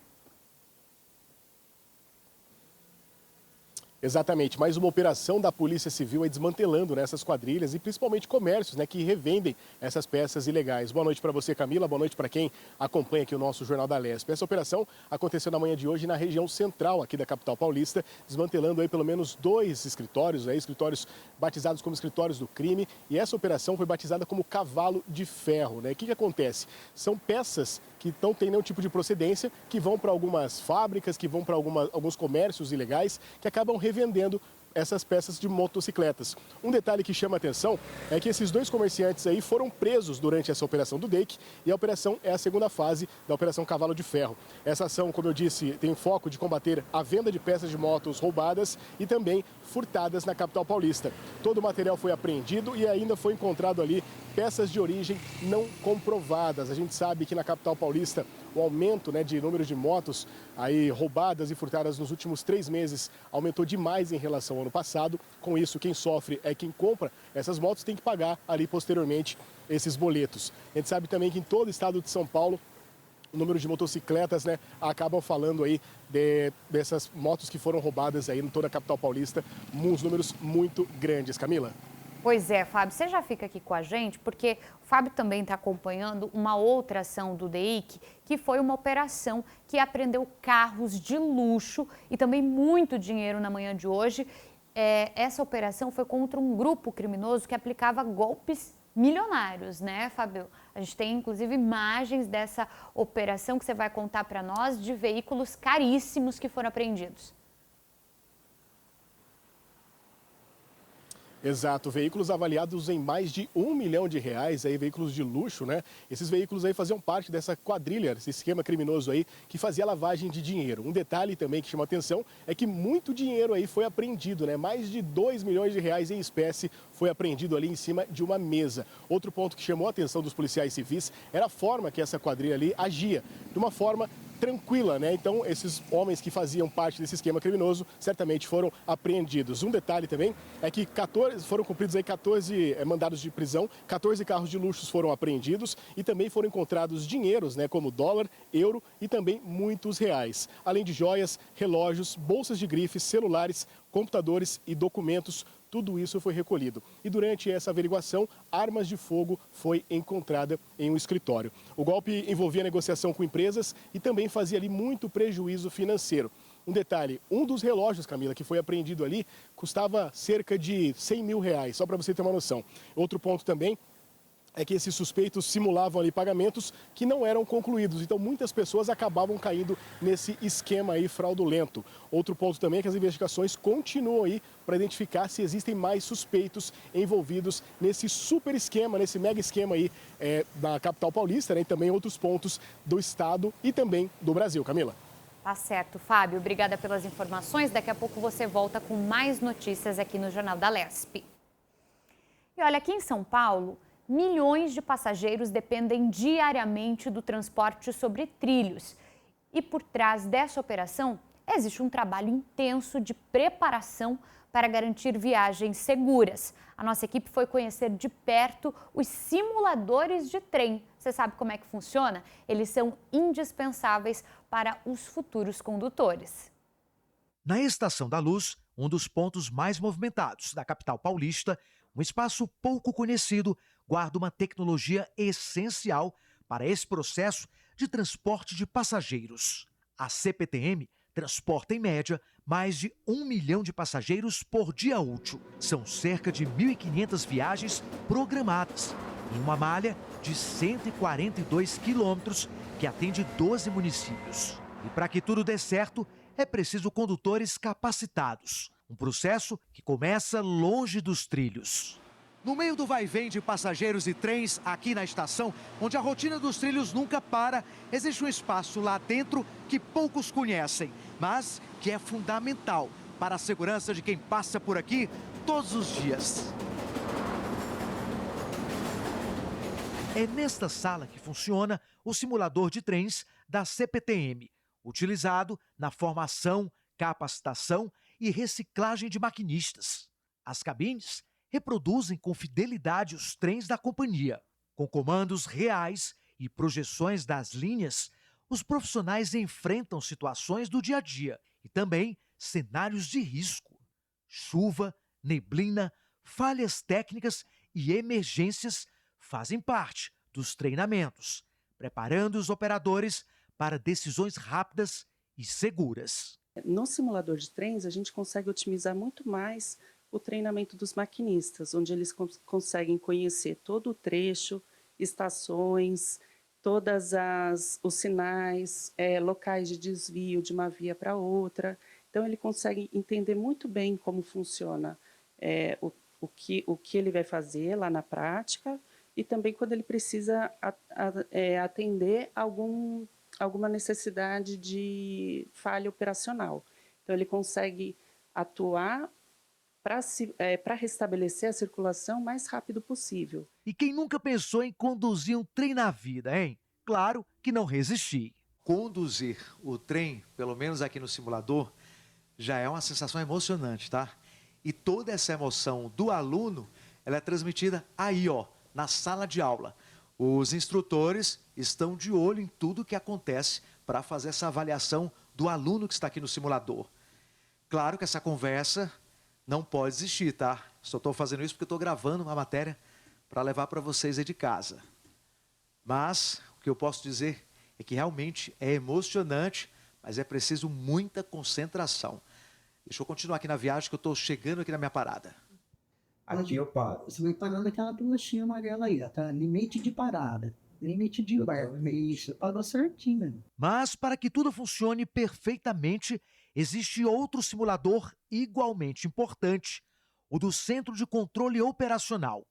Exatamente, mais uma operação da Polícia Civil aí desmantelando essas quadrilhas e principalmente comércios, né, que revendem essas peças ilegais. Boa noite para você, Camila, boa noite para quem acompanha aqui o nosso Jornal da Lesp. Essa operação aconteceu na manhã de hoje na região central aqui da capital paulista, desmantelando aí pelo menos 2 escritórios, escritórios batizados como escritórios do crime, e essa operação foi batizada como Cavalo de Ferro, né? O que acontece? São peças que não têm nenhum tipo de procedência, que vão para algumas fábricas, que vão para alguns comércios ilegais, que acabam revendendo essas peças de motocicletas. Um detalhe que chama a atenção é que esses 2 comerciantes aí foram presos durante essa operação do DEIC, e a operação é a segunda fase da Operação Cavalo de Ferro. Essa ação, como eu disse, tem foco de combater a venda de peças de motos roubadas e também furtadas na capital paulista. Todo o material foi apreendido e ainda foi encontrado ali peças de origem não comprovadas. A gente sabe que na capital paulista o aumento, né, de número de motos aí roubadas e furtadas nos últimos 3 meses aumentou demais em relação ao ano passado. Com isso, quem sofre é quem compra essas motos, tem que pagar ali posteriormente esses boletos. A gente sabe também que em todo o estado de São Paulo o número de motocicletas, né, acabam falando aí dessas motos que foram roubadas aí em toda a capital paulista, uns números muito grandes. Camila? Pois é, Fábio, você já fica aqui com a gente, porque o Fábio também está acompanhando uma outra ação do DEIC, que foi uma operação que apreendeu carros de luxo e também muito dinheiro na manhã de hoje. Essa operação foi contra um grupo criminoso que aplicava golpes milionários, né, Fábio? A gente tem, inclusive, imagens dessa operação que você vai contar para nós de veículos caríssimos que foram apreendidos. Exato, veículos avaliados em mais de R$1 milhão, aí veículos de luxo, né? Esses veículos aí faziam parte dessa quadrilha, esse esquema criminoso aí que fazia lavagem de dinheiro. Um detalhe também que chama atenção é que muito dinheiro aí foi apreendido, né? Mais de R$2 milhões em espécie foi apreendido ali em cima de uma mesa. Outro ponto que chamou a atenção dos policiais civis era a forma que essa quadrilha ali agia, de uma forma tranquila, né? Então, esses homens que faziam parte desse esquema criminoso certamente foram apreendidos. Um detalhe também é que foram cumpridos aí 14 mandados de prisão, 14 carros de luxo foram apreendidos e também foram encontrados dinheiros, né, como dólar, euro e também muitos reais. Além de joias, relógios, bolsas de grife, celulares, computadores e documentos. Tudo isso foi recolhido. E durante essa averiguação, armas de fogo foi encontrada em um escritório. O golpe envolvia negociação com empresas e também fazia ali muito prejuízo financeiro. Um detalhe, um dos relógios, Camila, que foi apreendido ali, custava cerca de R$100 mil, só para você ter uma noção. Outro ponto também é que esses suspeitos simulavam ali pagamentos que não eram concluídos. Então, muitas pessoas acabavam caindo nesse esquema aí fraudulento. Outro ponto também é que as investigações continuam aí para identificar se existem mais suspeitos envolvidos nesse super esquema, nesse mega esquema aí da capital paulista, né? E também outros pontos do estado e também do Brasil. Camila? Tá certo, Fábio. Obrigada pelas informações. Daqui a pouco você volta com mais notícias aqui no Jornal da Lesp. E olha, aqui em São Paulo, milhões de passageiros dependem diariamente do transporte sobre trilhos. E por trás dessa operação, existe um trabalho intenso de preparação para garantir viagens seguras. A nossa equipe foi conhecer de perto os simuladores de trem. Você sabe como é que funciona? Eles são indispensáveis para os futuros condutores. Na Estação da Luz, um dos pontos mais movimentados da capital paulista, um espaço pouco conhecido guarda uma tecnologia essencial para esse processo de transporte de passageiros. A CPTM transporta, em média, mais de 1 milhão de passageiros por dia útil. São cerca de 1.500 viagens programadas, em uma malha de 142 quilômetros que atende 12 municípios. E para que tudo dê certo, é preciso condutores capacitados. Um processo que começa longe dos trilhos. No meio do vai-vem de passageiros e trens aqui na estação, onde a rotina dos trilhos nunca para, existe um espaço lá dentro que poucos conhecem, mas que é fundamental para a segurança de quem passa por aqui todos os dias. É nesta sala que funciona o simulador de trens da CPTM, utilizado na formação, capacitação e reciclagem de maquinistas. As cabines reproduzem com fidelidade os trens da companhia. Com comandos reais e projeções das linhas, os profissionais enfrentam situações do dia a dia e também cenários de risco. Chuva, neblina, falhas técnicas e emergências fazem parte dos treinamentos, preparando os operadores para decisões rápidas e seguras. No simulador de trens, a gente consegue otimizar muito mais o treinamento dos maquinistas, onde eles conseguem conhecer todo o trecho, estações, os sinais, locais de desvio de uma via para outra. Então, ele consegue entender muito bem como funciona o que ele vai fazer lá na prática e também quando ele precisa atender alguma necessidade de falha operacional. Então, ele consegue atuar para restabelecer a circulação o mais rápido possível. E quem nunca pensou em conduzir um trem na vida, hein? Claro que não resisti. Conduzir o trem, pelo menos aqui no simulador, já é uma sensação emocionante, tá? E toda essa emoção do aluno, ela é transmitida aí, ó, na sala de aula. Os instrutores estão de olho em tudo que acontece para fazer essa avaliação do aluno que está aqui no simulador. Claro que essa conversa não pode existir, tá? Só estou fazendo isso porque estou gravando uma matéria para levar para vocês aí de casa. Mas o que eu posso dizer é que realmente é emocionante, mas é preciso muita concentração. Deixa eu continuar aqui na viagem que eu estou chegando aqui na minha parada. Aqui eu paro. Você vai parando aquela bolachinha amarela aí, tá? Limite de parada. Limite de embarque. Isso, parou certinho. Mas para que tudo funcione perfeitamente, existe outro simulador igualmente importante, o do Centro de Controle Operacional.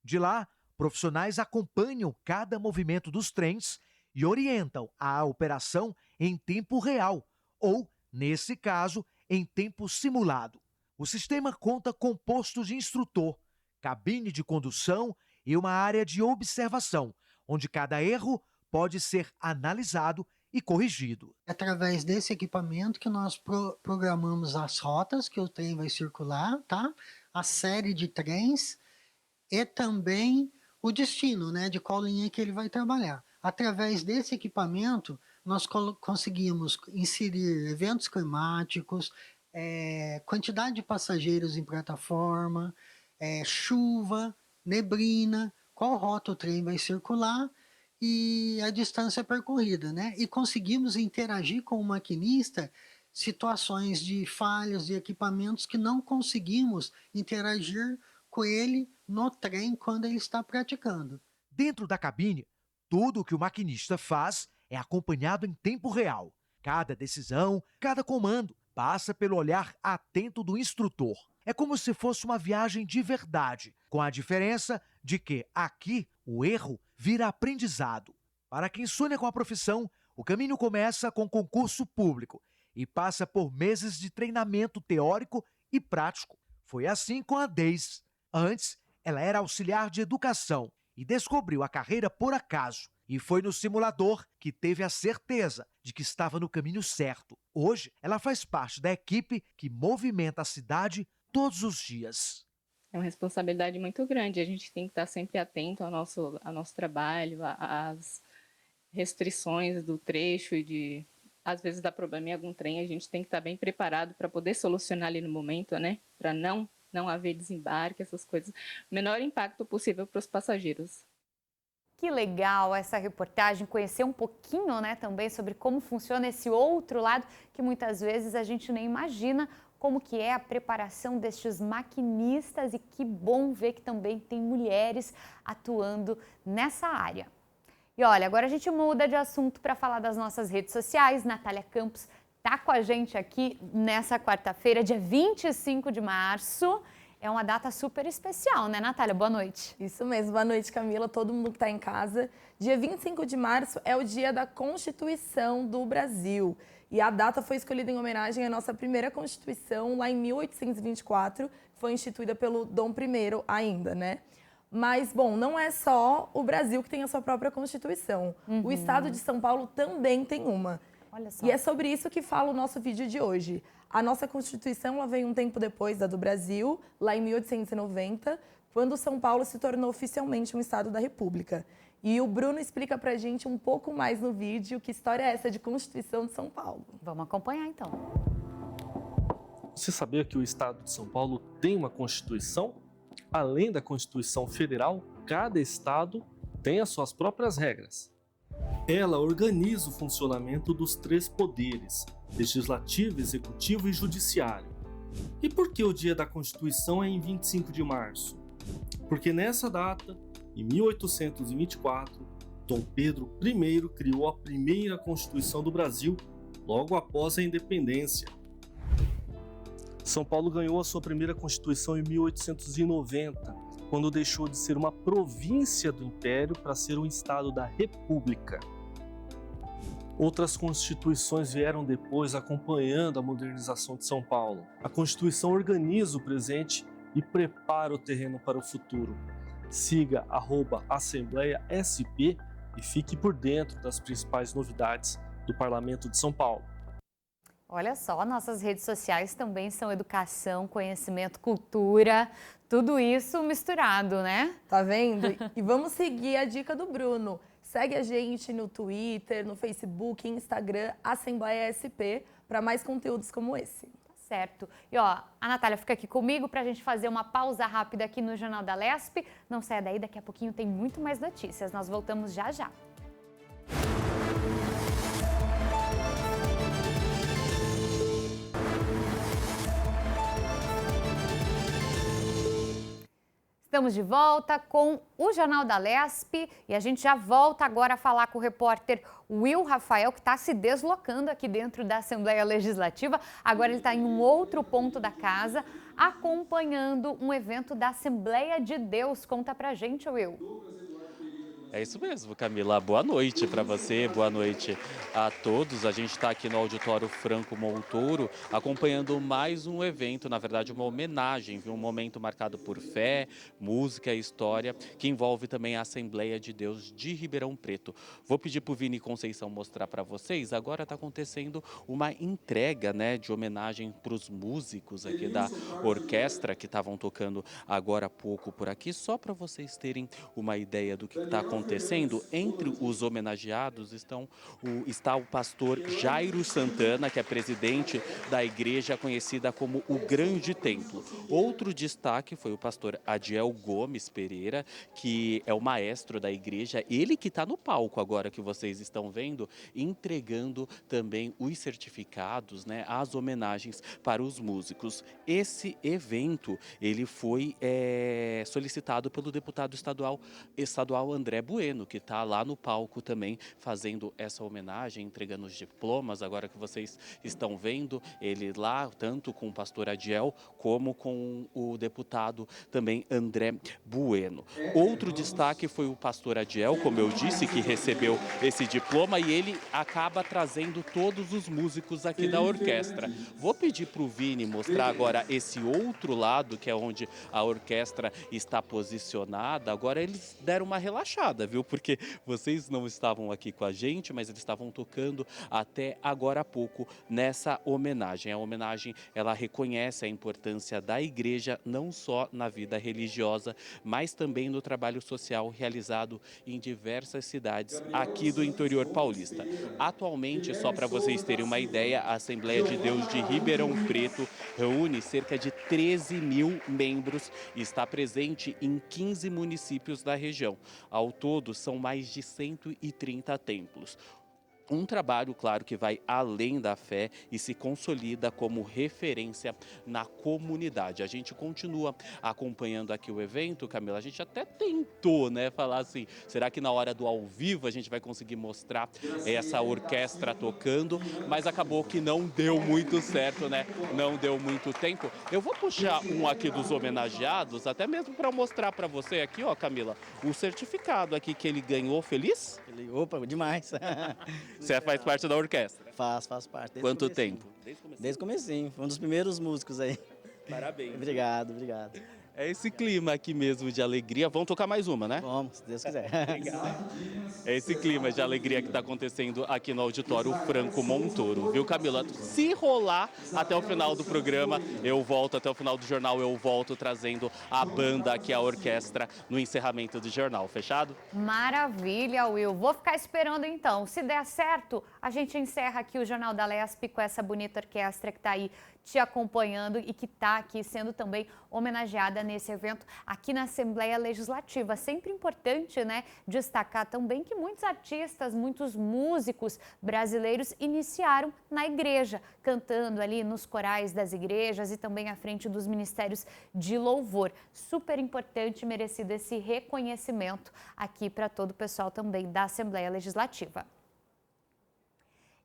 De lá, profissionais acompanham cada movimento dos trens e orientam a operação em tempo real, ou, nesse caso, em tempo simulado. O sistema conta com posto de instrutor, cabine de condução e uma área de observação, onde cada erro pode ser analisado e corrigido. Através desse equipamento que nós programamos as rotas que o trem vai circular, tá? A série de trens e também o destino, né? De qual linha que ele vai trabalhar. Através desse equipamento, nós conseguimos inserir eventos climáticos, quantidade de passageiros em plataforma, chuva, neblina, qual rota o trem vai circular e a distância percorrida, né? E conseguimos interagir com o maquinista situações de falhas de equipamentos que não conseguimos interagir com ele no trem quando ele está praticando. Dentro da cabine, tudo o que o maquinista faz é acompanhado em tempo real. Cada decisão, cada comando passa pelo olhar atento do instrutor. É como se fosse uma viagem de verdade, com a diferença de que aqui o erro vira aprendizado. Para quem sonha com a profissão, o caminho começa com concurso público e passa por meses de treinamento teórico e prático. Foi assim com a Deise. Antes, ela era auxiliar de educação e descobriu a carreira por acaso. E foi no simulador que teve a certeza de que estava no caminho certo. Hoje, ela faz parte da equipe que movimenta a cidade todos os dias. É uma responsabilidade muito grande, a gente tem que estar sempre atento ao nosso trabalho, às restrições do trecho e às vezes dá problema em algum trem, a gente tem que estar bem preparado para poder solucionar ali no momento, né? Para não haver desembarque, essas coisas. O menor impacto possível para os passageiros. Que legal essa reportagem, conhecer um pouquinho, né, também sobre como funciona esse outro lado que muitas vezes a gente nem imagina como que é a preparação destes maquinistas e que bom ver que também tem mulheres atuando nessa área. E olha, agora a gente muda de assunto para falar das nossas redes sociais. Natália Campos está com a gente aqui nessa quarta-feira, dia 25 de março. É uma data super especial, né, Natália? Boa noite. Isso mesmo, boa noite, Camila, todo mundo que está em casa. Dia 25 de março é o dia da Constituição do Brasil. E a data foi escolhida em homenagem à nossa primeira Constituição, lá em 1824, que foi instituída pelo Dom I ainda, né? Mas, bom, não é só o Brasil que tem a sua própria Constituição. O estado de São Paulo também tem uma. Olha só. E é sobre isso que fala o nosso vídeo de hoje. A nossa Constituição ela veio um tempo depois da do Brasil, lá em 1890, quando São Paulo se tornou oficialmente um estado da República. E o Bruno explica pra gente um pouco mais no vídeo que história é essa de Constituição de São Paulo. Vamos acompanhar então. Você sabia que o estado de São Paulo tem uma Constituição? Além da Constituição Federal, cada estado tem as suas próprias regras. Ela organiza o funcionamento dos 3 poderes, legislativo, executivo e judiciário. E por que o dia da Constituição é em 25 de março? Porque nessa data, em 1824, Dom Pedro I criou a primeira Constituição do Brasil, logo após a independência. São Paulo ganhou a sua primeira Constituição em 1890, quando deixou de ser uma província do Império para ser um estado da República. Outras constituições vieram depois acompanhando a modernização de São Paulo. A Constituição organiza o presente e prepara o terreno para o futuro. Siga @AssembleiaSP e fique por dentro das principais novidades do Parlamento de São Paulo. Olha só, nossas redes sociais também são educação, conhecimento, cultura, tudo isso misturado, né? Tá vendo? E vamos seguir a dica do Bruno. Segue a gente no Twitter, no Facebook, Instagram, Assembleia SP, para mais conteúdos como esse. Tá certo. E ó, a Natália fica aqui comigo para a gente fazer uma pausa rápida aqui no Jornal da Lesp. Não saia daí, daqui a pouquinho tem muito mais notícias. Nós voltamos já já. Estamos de volta com o Jornal da Lesp e a gente já volta agora a falar com o repórter Will Rafael, que está se deslocando aqui dentro da Assembleia Legislativa. Agora ele está em um outro ponto da casa, acompanhando um evento da Assembleia de Deus. Conta pra gente, Will. É isso mesmo, Camila. Boa noite para você, boa noite a todos. A gente está aqui no Auditório Franco Montoro, acompanhando mais um evento, na verdade uma homenagem, viu? Um momento marcado por fé, música e história, que envolve também a Assembleia de Deus de Ribeirão Preto. Vou pedir para o Vini Conceição mostrar para vocês. Agora está acontecendo uma entrega, né, de homenagem para os músicos aqui da orquestra que estavam tocando agora há pouco por aqui, só para vocês terem uma ideia do que está acontecendo. Entre os homenageados está o pastor Jairo Santana, que é presidente da igreja conhecida como o Grande Templo. Outro destaque foi o pastor Adiel Gomes Pereira, que é o maestro da igreja, ele que está no palco agora que vocês estão vendo, entregando também os certificados, né, as homenagens para os músicos. Esse evento ele foi solicitado pelo deputado estadual André Bueno, que está lá no palco também fazendo essa homenagem, entregando os diplomas. Agora que vocês estão vendo ele lá, tanto com o pastor Adiel como com o deputado também André Bueno. Outro destaque foi o pastor Adiel, como eu disse, que recebeu esse diploma, e ele acaba trazendo todos os músicos aqui da orquestra. Vou pedir para o Vini mostrar agora esse outro lado, que é onde a orquestra está posicionada. Agora eles deram uma relaxada, chocada, viu? Porque vocês não estavam aqui com a gente, mas eles estavam tocando até agora há pouco nessa homenagem. A homenagem, ela reconhece a importância da igreja não só na vida religiosa, mas também no trabalho social realizado em diversas cidades aqui do interior paulista. Atualmente, só para vocês terem uma ideia, a Assembleia de Deus de Ribeirão Preto reúne cerca de 13 mil membros e está presente em 15 municípios da região. Ao todo, são mais de 130 templos. Um trabalho, claro, que vai além da fé e se consolida como referência na comunidade. A gente continua acompanhando aqui o evento, Camila. A gente até tentou, né, falar assim, será que na hora do ao vivo a gente vai conseguir mostrar essa orquestra tocando? Mas acabou que não deu muito certo, né? Não deu muito tempo. Eu vou puxar um aqui dos homenageados, até mesmo para mostrar para você aqui, ó, Camila, o certificado aqui que ele ganhou. Feliz? Opa, demais. Você faz parte da orquestra? Faço parte. Quanto tempo? Desde o comecinho. Foi um dos primeiros músicos aí. Parabéns. Obrigado. É esse clima aqui mesmo de alegria. Vamos tocar mais uma, né? Vamos, se Deus quiser. É esse clima de alegria que está acontecendo aqui no Auditório Franco Montoro, viu, Camila? Se rolar até o final do programa, eu volto, até o final do jornal, eu volto trazendo a banda aqui, a orquestra, no encerramento do jornal. Fechado? Maravilha, Will. Vou ficar esperando então. Se der certo, a gente encerra aqui o Jornal da Lespe com essa bonita orquestra que está aí te acompanhando e que está aqui sendo também homenageada nesse evento aqui na Assembleia Legislativa. Sempre importante, né, destacar também que muitos artistas, muitos músicos brasileiros iniciaram na igreja, cantando ali nos corais das igrejas e também à frente dos ministérios de louvor. Super importante e merecido esse reconhecimento aqui para todo o pessoal também da Assembleia Legislativa.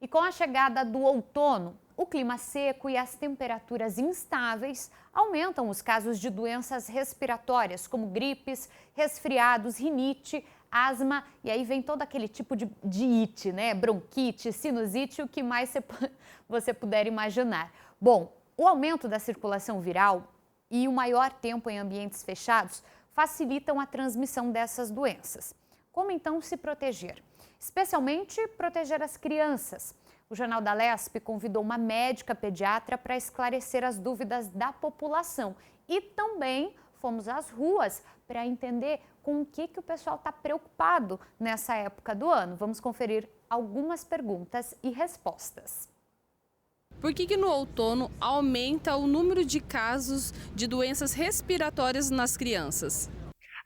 E com a chegada do outono, o clima seco e as temperaturas instáveis aumentam os casos de doenças respiratórias, como gripes, resfriados, rinite, asma, e aí vem todo aquele tipo de ite, né? Bronquite, sinusite, o que mais você puder imaginar. Bom, o aumento da circulação viral e o maior tempo em ambientes fechados facilitam a transmissão dessas doenças. Como então se proteger? Especialmente proteger as crianças. O Jornal da Lespe convidou uma médica pediatra para esclarecer as dúvidas da população. E também fomos às ruas para entender com o que o pessoal está preocupado nessa época do ano. Vamos conferir algumas perguntas e respostas. Por que no outono aumenta o número de casos de doenças respiratórias nas crianças?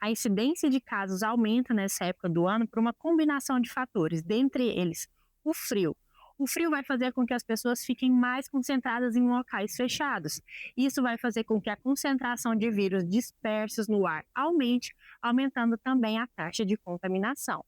A incidência de casos aumenta nessa época do ano por uma combinação de fatores, dentre eles o frio. O frio vai fazer com que as pessoas fiquem mais concentradas em locais fechados. Isso vai fazer com que a concentração de vírus dispersos no ar aumente, aumentando também a taxa de contaminação.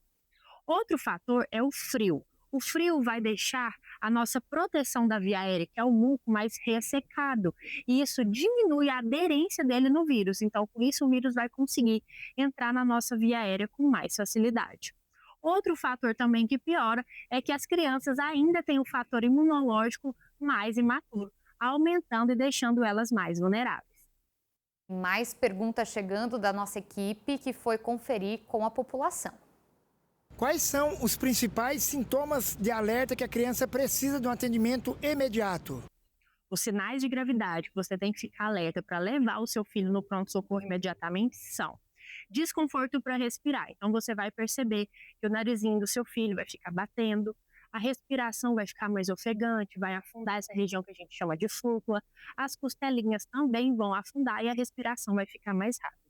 Outro fator é o frio. O frio vai deixar a nossa proteção da via aérea, que é o muco, mais ressecado. E isso diminui a aderência dele no vírus. Então, com isso, o vírus vai conseguir entrar na nossa via aérea com mais facilidade. Outro fator também que piora é que as crianças ainda têm o fator imunológico mais imaturo, aumentando e deixando elas mais vulneráveis. Mais perguntas chegando da nossa equipe que foi conferir com a população. Quais são os principais sintomas de alerta que a criança precisa de um atendimento imediato? Os sinais de gravidade que você tem que ficar alerta para levar o seu filho no pronto-socorro imediatamente são desconforto para respirar. Então você vai perceber que o narizinho do seu filho vai ficar batendo, a respiração vai ficar mais ofegante, vai afundar essa região que a gente chama de flúcula, as costelinhas também vão afundar e a respiração vai ficar mais rápida.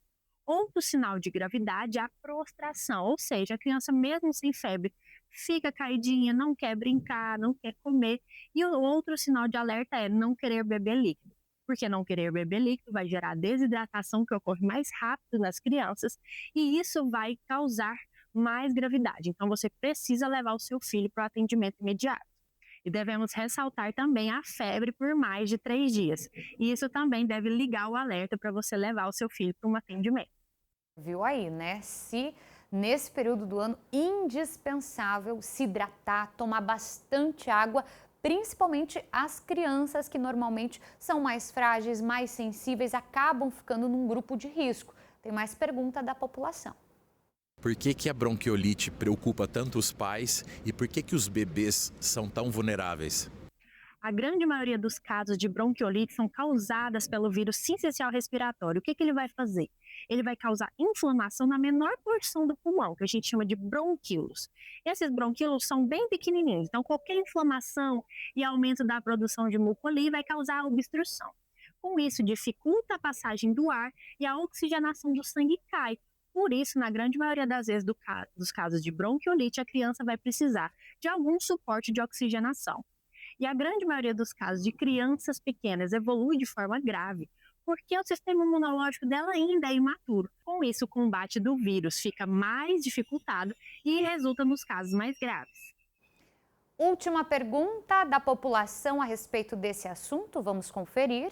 Outro sinal de gravidade é a prostração, ou seja, a criança mesmo sem febre fica caidinha, não quer brincar, não quer comer. E o outro sinal de alerta é não querer beber líquido. Porque não querer beber líquido vai gerar desidratação, que ocorre mais rápido nas crianças, e isso vai causar mais gravidade. Então, você precisa levar o seu filho para o atendimento imediato. E devemos ressaltar também a febre por mais de 3 dias. E isso também deve ligar o alerta para você levar o seu filho para um atendimento. Viu aí, né? Se nesse período do ano, indispensável se hidratar, tomar bastante água, principalmente as crianças que normalmente são mais frágeis, mais sensíveis, acabam ficando num grupo de risco. Tem mais pergunta da população. Por que a bronquiolite preocupa tanto os pais e por que os bebês são tão vulneráveis? A grande maioria dos casos de bronquiolite são causadas pelo vírus sincicial respiratório. O que ele vai fazer? Ele vai causar inflamação na menor porção do pulmão, que a gente chama de bronquíolos. Esses bronquíolos são bem pequenininhos, então qualquer inflamação e aumento da produção de muco ali vai causar obstrução. Com isso, dificulta a passagem do ar e a oxigenação do sangue cai. Por isso, na grande maioria das vezes dos casos de bronquiolite, a criança vai precisar de algum suporte de oxigenação. E a grande maioria dos casos de crianças pequenas evolui de forma grave, porque o sistema imunológico dela ainda é imaturo. Com isso, o combate do vírus fica mais dificultado e resulta nos casos mais graves. Última pergunta da população a respeito desse assunto, vamos conferir.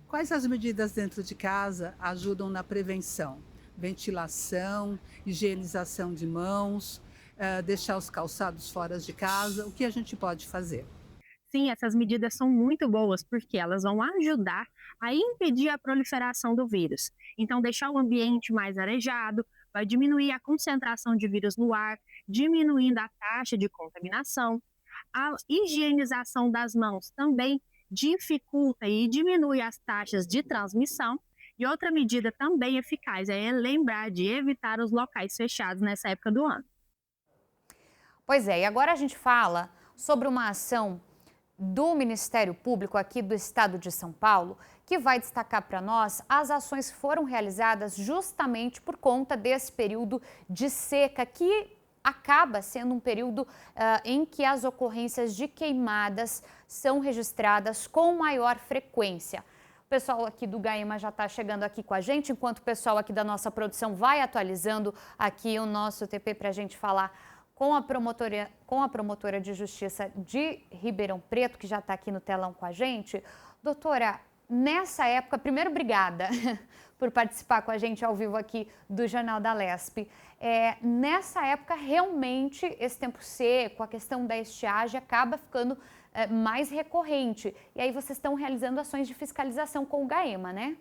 Quais as medidas dentro de casa ajudam na prevenção? Ventilação, higienização de mãos, deixar os calçados fora de casa, o que a gente pode fazer? Sim, essas medidas são muito boas porque elas vão ajudar a impedir a proliferação do vírus. Então, deixar o ambiente mais arejado vai diminuir a concentração de vírus no ar, diminuindo a taxa de contaminação. A higienização das mãos também dificulta e diminui as taxas de transmissão. E outra medida também eficaz é lembrar de evitar os locais fechados nessa época do ano. Pois é, e agora a gente fala sobre uma ação do Ministério Público aqui do estado de São Paulo, que vai destacar para nós as ações que foram realizadas justamente por conta desse período de seca, que acaba sendo um período em que as ocorrências de queimadas são registradas com maior frequência. O pessoal aqui do GAEMA já está chegando aqui com a gente, enquanto o pessoal aqui da nossa produção vai atualizando aqui o nosso TP para a gente falar com a promotora de justiça de Ribeirão Preto, que já está aqui no telão com a gente. Doutora, nessa época, primeiro, obrigada por participar com a gente ao vivo aqui do Jornal da Lespe. Nessa época, realmente, esse tempo seco, a questão da estiagem acaba ficando mais recorrente. E aí vocês estão realizando ações de fiscalização com o GAEMA, né?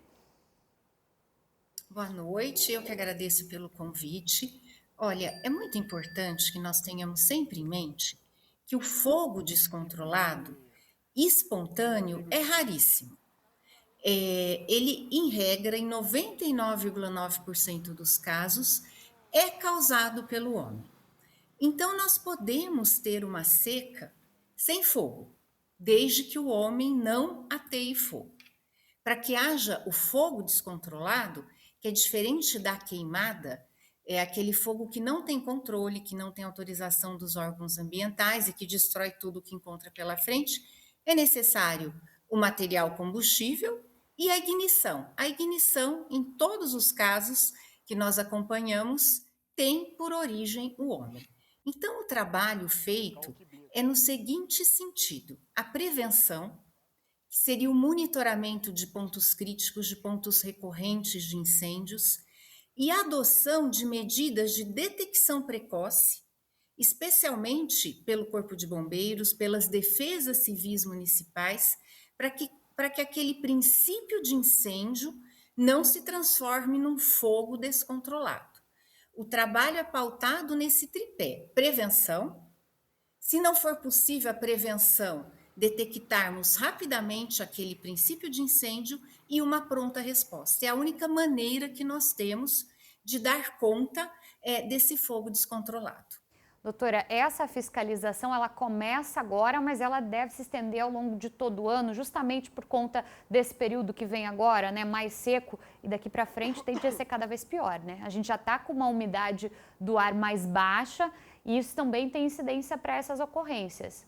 Boa noite, eu que agradeço pelo convite. Olha, é muito importante que nós tenhamos sempre em mente que o fogo descontrolado, espontâneo, é raríssimo. Ele, em regra, em 99,9% dos casos, é causado pelo homem. Então, nós podemos ter uma seca sem fogo, desde que o homem não ateie fogo. Para que haja o fogo descontrolado, que é diferente da queimada, é aquele fogo que não tem controle, que não tem autorização dos órgãos ambientais e que destrói tudo que encontra pela frente, é necessário o material combustível e a ignição. A ignição, em todos os casos que nós acompanhamos, tem por origem o homem. Então, o trabalho feito é no seguinte sentido: a prevenção, que seria o monitoramento de pontos críticos, de pontos recorrentes de incêndios, e a adoção de medidas de detecção precoce, especialmente pelo Corpo de Bombeiros, pelas defesas civis municipais, para que aquele princípio de incêndio não se transforme num fogo descontrolado. O trabalho é pautado nesse tripé: prevenção. Se não for possível a prevenção, detectarmos rapidamente aquele princípio de incêndio e uma pronta resposta. É a única maneira que nós temos de dar conta desse fogo descontrolado. Doutora, essa fiscalização ela começa agora, mas ela deve se estender ao longo de todo o ano, justamente por conta desse período que vem agora, né, mais seco, e daqui para frente tende a ser cada vez pior, né? A gente já está com uma umidade do ar mais baixa e isso também tem incidência para essas ocorrências.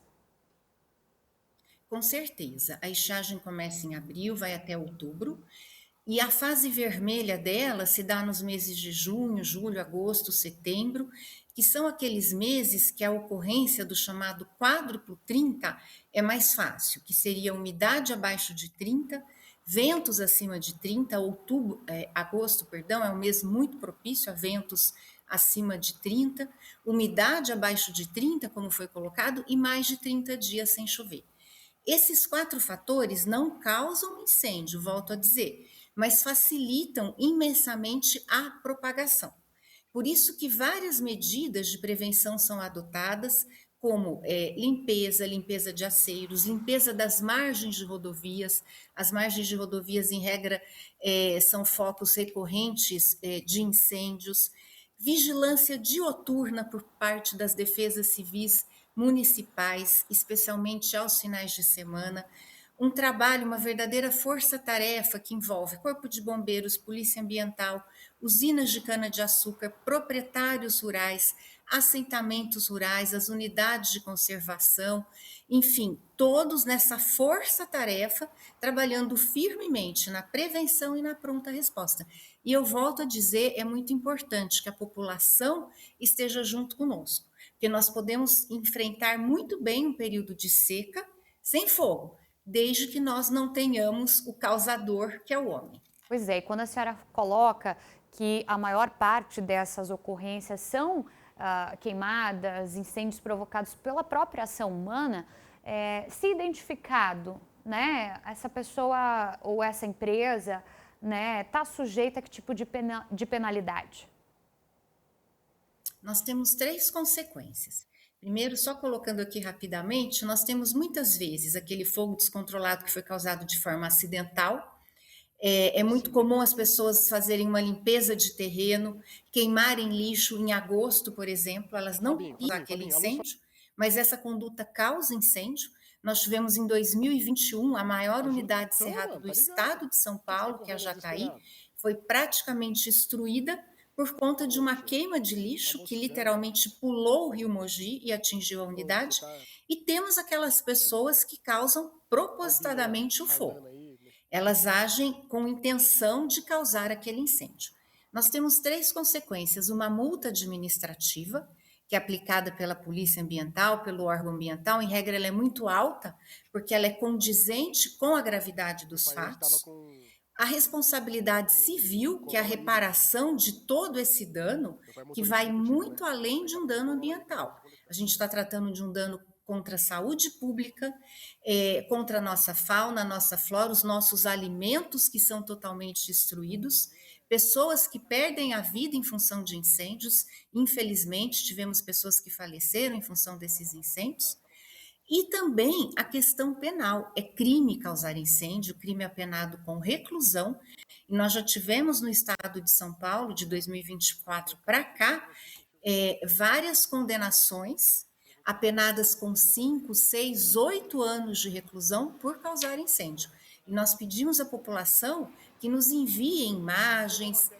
Com certeza. A estiagem começa em abril, vai até outubro, e a fase vermelha dela se dá nos meses de junho, julho, agosto, setembro, que são aqueles meses que a ocorrência do chamado quádruplo 30 é mais fácil, que seria umidade abaixo de 30, ventos acima de 30, agosto é um mês muito propício a ventos acima de 30, umidade abaixo de 30, como foi colocado, e mais de 30 dias sem chover. Esses 4 fatores não causam incêndio, volto a dizer, mas facilitam imensamente a propagação. Por isso que várias medidas de prevenção são adotadas, como limpeza de aceiros, limpeza das margens de rodovias. As margens de rodovias, em regra, são focos recorrentes de incêndios, vigilância dioturna por parte das defesas civis municipais, especialmente aos finais de semana, um trabalho, uma verdadeira força-tarefa que envolve Corpo de Bombeiros, Polícia Ambiental, usinas de cana-de-açúcar, proprietários rurais, assentamentos rurais, as unidades de conservação, enfim, todos nessa força-tarefa, trabalhando firmemente na prevenção e na pronta resposta. E eu volto a dizer, é muito importante que a população esteja junto conosco, porque nós podemos enfrentar muito bem um período de seca sem fogo, desde que nós não tenhamos o causador, que é o homem. Pois é, e quando a senhora coloca que a maior parte dessas ocorrências são queimadas, incêndios provocados pela própria ação humana, se identificado, né, essa pessoa ou essa empresa, né, está sujeita a que tipo de penalidade? Nós temos 3 consequências. Primeiro, só colocando aqui rapidamente, nós temos muitas vezes aquele fogo descontrolado que foi causado de forma acidental. É muito comum as pessoas fazerem uma limpeza de terreno, queimarem lixo em agosto, por exemplo, elas não usam aquele incêndio, mas essa conduta causa incêndio. Nós tivemos em 2021 a maior unidade de cerrado do estado de São Paulo, que é a Jataí, foi praticamente destruída por conta de uma queima de lixo que literalmente pulou o rio Mogi e atingiu a unidade. E temos aquelas pessoas que causam propositadamente o fogo. Elas agem com intenção de causar aquele incêndio. Nós temos 3 consequências: uma multa administrativa, que é aplicada pela Polícia Ambiental, pelo órgão ambiental. Em regra, ela é muito alta, porque ela é condizente com a gravidade dos fatos. A responsabilidade civil, que é a reparação de todo esse dano, que vai muito além de um dano ambiental. A gente está tratando de um dano contra a saúde pública, contra a nossa fauna, a nossa flora, os nossos alimentos que são totalmente destruídos, pessoas que perdem a vida em função de incêndios. Infelizmente, tivemos pessoas que faleceram em função desses incêndios. E também a questão penal. É crime causar incêndio, crime apenado com reclusão. E nós já tivemos no estado de São Paulo, de 2024 para cá, várias condenações apenadas com 5, 6, 8 anos de reclusão por causar incêndio. E nós pedimos à população que nos envie imagens,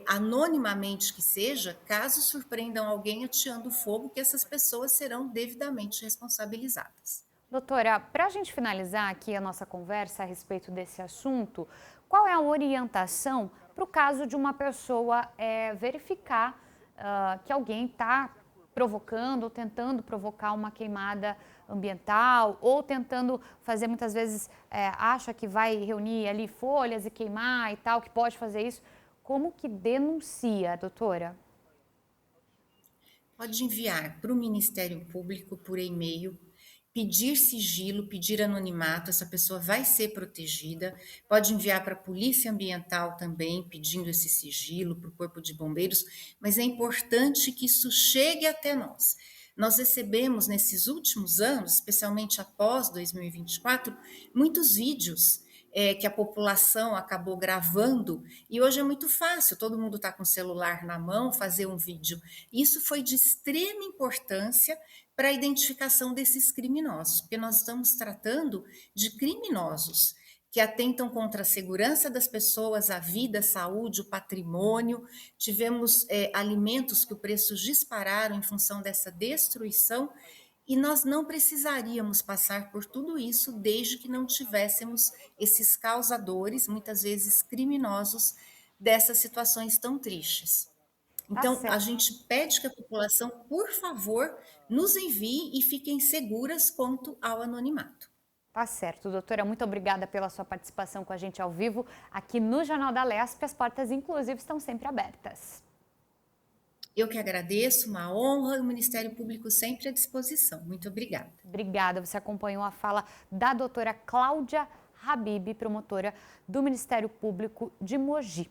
anonimamente que seja, caso surpreendam alguém ateando fogo, que essas pessoas serão devidamente responsabilizadas. Doutora, para a gente finalizar aqui a nossa conversa a respeito desse assunto, qual é a orientação para o caso de uma pessoa verificar que alguém está provocando ou tentando provocar uma queimada ambiental, ou tentando fazer, muitas vezes, acha que vai reunir ali folhas e queimar e tal, que pode fazer isso? Como que denuncia, doutora? Pode enviar para o Ministério Público por e-mail, pedir sigilo, pedir anonimato, essa pessoa vai ser protegida. Pode enviar para a Polícia Ambiental também, pedindo esse sigilo, para o Corpo de Bombeiros, mas é importante que isso chegue até nós. Nós recebemos nesses últimos anos, especialmente após 2024, muitos vídeos que a população acabou gravando, e hoje é muito fácil, todo mundo está com o celular na mão, fazer um vídeo. Isso foi de extrema importância para a identificação desses criminosos, porque nós estamos tratando de criminosos que atentam contra a segurança das pessoas, a vida, a saúde, o patrimônio. Tivemos alimentos que os preços dispararam em função dessa destruição, e nós não precisaríamos passar por tudo isso desde que não tivéssemos esses causadores, muitas vezes criminosos, dessas situações tão tristes. Então, a gente pede que a população, por favor, nos envie e fiquem seguras quanto ao anonimato. Tá certo, doutora. Muito obrigada pela sua participação com a gente ao vivo aqui no Jornal da Lespe. As portas, inclusive, estão sempre abertas. Eu que agradeço, uma honra, e o Ministério Público sempre à disposição. Muito obrigada. Obrigada. Você acompanhou a fala da doutora Cláudia Habib, promotora do Ministério Público de Mogi.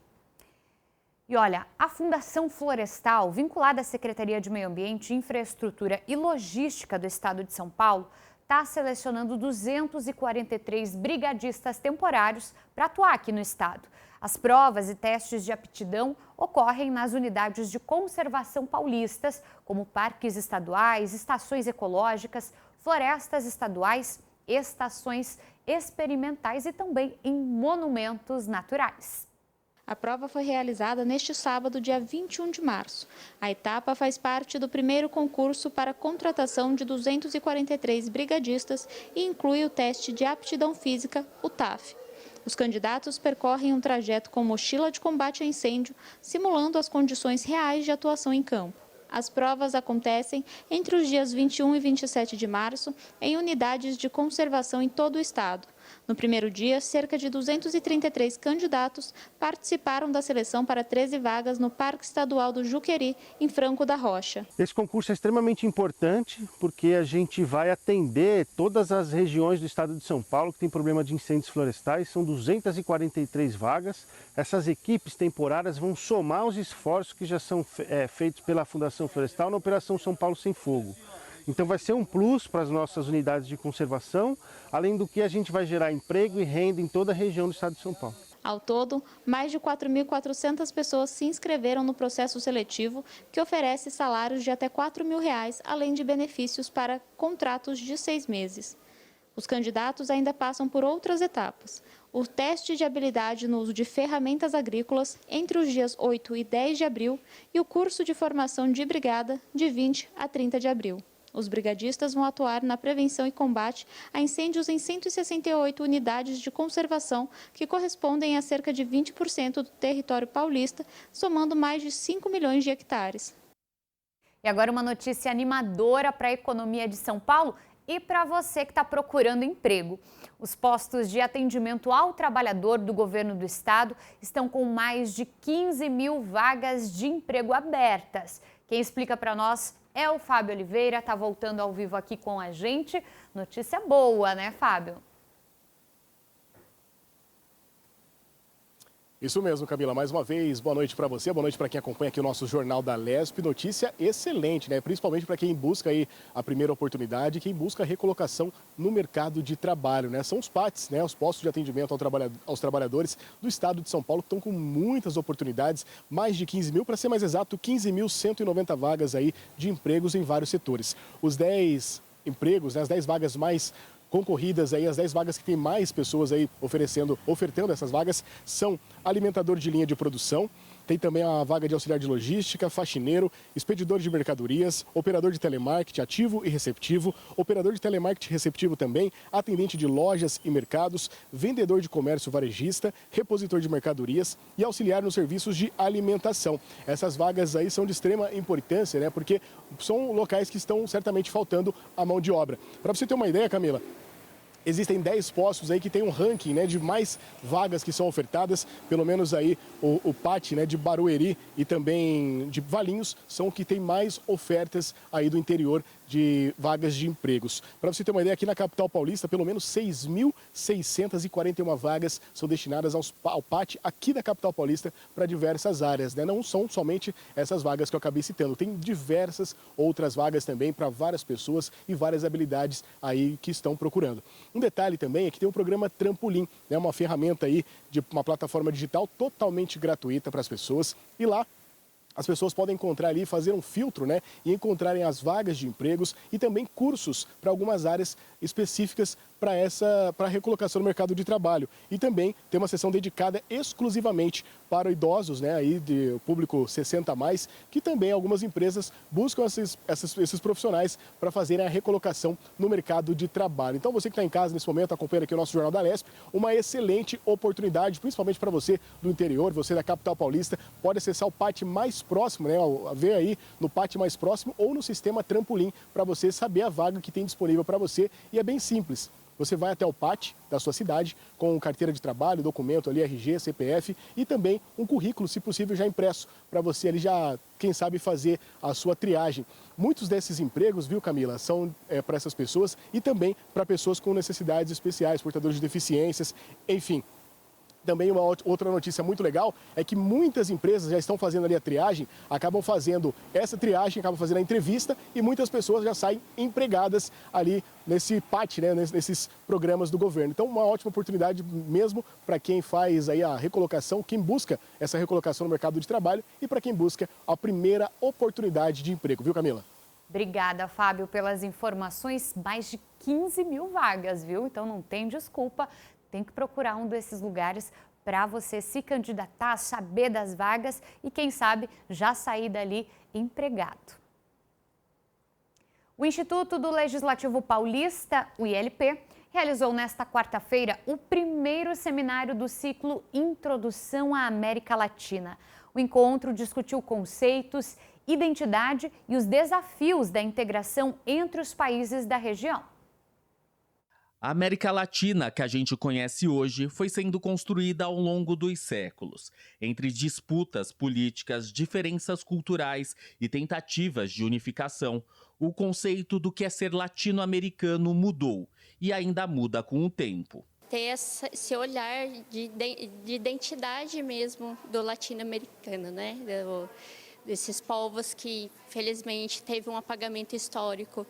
E olha, a Fundação Florestal, vinculada à Secretaria de Meio Ambiente, Infraestrutura e Logística do Estado de São Paulo, está selecionando 243 brigadistas temporários para atuar aqui no estado. As provas e testes de aptidão ocorrem nas unidades de conservação paulistas, como parques estaduais, estações ecológicas, florestas estaduais, estações experimentais e também em monumentos naturais. A prova foi realizada neste sábado, dia 21 de março. A etapa faz parte do primeiro concurso para a contratação de 243 brigadistas e inclui o teste de aptidão física, o TAF. Os candidatos percorrem um trajeto com mochila de combate a incêndio, simulando as condições reais de atuação em campo. As provas acontecem entre os dias 21 e 27 de março em unidades de conservação em todo o estado. No primeiro dia, cerca de 233 candidatos participaram da seleção para 13 vagas no Parque Estadual do Juqueri, em Franco da Rocha. Esse concurso é extremamente importante porque a gente vai atender todas as regiões do estado de São Paulo que tem problema de incêndios florestais. São 243 vagas. Essas equipes temporárias vão somar os esforços que já são feitos pela Fundação Florestal na Operação São Paulo Sem Fogo. Então vai ser um plus para as nossas unidades de conservação, além do que a gente vai gerar emprego e renda em toda a região do estado de São Paulo. Ao todo, mais de 4.400 pessoas se inscreveram no processo seletivo, que oferece salários de até R$ 4.000, além de benefícios para contratos de 6 meses. Os candidatos ainda passam por outras etapas. O teste de habilidade no uso de ferramentas agrícolas entre os dias 8 e 10 de abril e o curso de formação de brigada de 20 a 30 de abril. Os brigadistas vão atuar na prevenção e combate a incêndios em 168 unidades de conservação, que correspondem a cerca de 20% do território paulista, somando mais de 5 milhões de hectares. E agora uma notícia animadora para a economia de São Paulo e para você que está procurando emprego. Os postos de atendimento ao trabalhador do governo do estado estão com mais de 15 mil vagas de emprego abertas. Quem explica para nós é o Fábio Oliveira, está voltando ao vivo aqui com a gente. Notícia boa, né, Fábio? Isso mesmo, Camila. Mais uma vez, boa noite para você, boa noite para quem acompanha aqui o nosso Jornal da Lesp. Notícia excelente, né? Principalmente para quem busca aí a primeira oportunidade, quem busca a recolocação no mercado de trabalho, né? São os PATs, né? Os postos de atendimento aos trabalhadores do estado de São Paulo, que estão com muitas oportunidades, mais de 15 mil, para ser mais exato, 15.190 vagas aí de empregos em vários setores. Os 10 empregos, né? As 10 vagas mais concorridas aí, as 10 vagas que tem mais pessoas aí ofertando essas vagas são alimentador de linha de produção, tem também a vaga de auxiliar de logística, faxineiro, expedidor de mercadorias, operador de telemarketing ativo e receptivo, operador de telemarketing receptivo também, atendente de lojas e mercados, vendedor de comércio varejista, repositor de mercadorias e auxiliar nos serviços de alimentação. Essas vagas aí são de extrema importância, né? Porque são locais que estão certamente faltando a mão de obra. Para você ter uma ideia, Camila, existem 10 postos aí que tem um ranking, né, de mais vagas que são ofertadas, pelo menos aí o PAT, né, de Barueri e também de Valinhos são o que tem mais ofertas aí do interior de vagas de empregos. Para você ter uma ideia, aqui na capital paulista, pelo menos 6.641 vagas são destinadas ao PAT aqui da capital paulista para diversas áreas, né? Não são somente essas vagas que eu acabei citando, tem diversas outras vagas também para várias pessoas e várias habilidades aí que estão procurando. Um detalhe também é que tem o programa Trampolim, né? Uma ferramenta aí de uma plataforma digital totalmente gratuita para as pessoas e lá as pessoas podem encontrar ali, fazer um filtro, né, e encontrarem as vagas de empregos e também cursos para algumas áreas específicas para a recolocação no mercado de trabalho. E também tem uma seção dedicada exclusivamente para idosos, né, aí de público 60+, que também algumas empresas buscam esses profissionais para fazerem a recolocação no mercado de trabalho. Então você que está em casa nesse momento, acompanhando aqui o nosso Jornal da Lesp, uma excelente oportunidade, principalmente para você do interior, você da capital paulista, pode acessar o PAT mais próximo, né, ver aí no PAT mais próximo ou no sistema Trampolim para você saber a vaga que tem disponível para você. E é bem simples. Você vai até o PAT da sua cidade com carteira de trabalho, documento ali, RG, CPF e também um currículo, se possível, já impresso para você ali já, quem sabe, fazer a sua triagem. Muitos desses empregos, viu, Camila, são para essas pessoas e também para pessoas com necessidades especiais, portadores de deficiências, enfim. Também uma outra notícia muito legal é que muitas empresas já estão fazendo ali a triagem, acabam fazendo essa triagem, acabam fazendo a entrevista e muitas pessoas já saem empregadas ali nesse PAT, né, nesses programas do governo. Então, uma ótima oportunidade mesmo para quem faz aí a recolocação, quem busca essa recolocação no mercado de trabalho e para quem busca a primeira oportunidade de emprego, viu, Camila? Obrigada, Fábio, pelas informações. Mais de 15 mil vagas, viu? Então não tem desculpa, tem que procurar um desses lugares para você se candidatar, saber das vagas e, quem sabe, já sair dali empregado. O Instituto do Legislativo Paulista, o ILP, realizou nesta quarta-feira o primeiro seminário do ciclo Introdução à América Latina. O encontro discutiu conceitos, identidade e os desafios da integração entre os países da região. A América Latina, que a gente conhece hoje, foi sendo construída ao longo dos séculos, entre disputas políticas, diferenças culturais e tentativas de unificação. O conceito do que é ser latino-americano mudou e ainda muda com o tempo. Ter esse olhar de identidade mesmo do latino-americano, né? Desses povos que, felizmente, teve um apagamento histórico.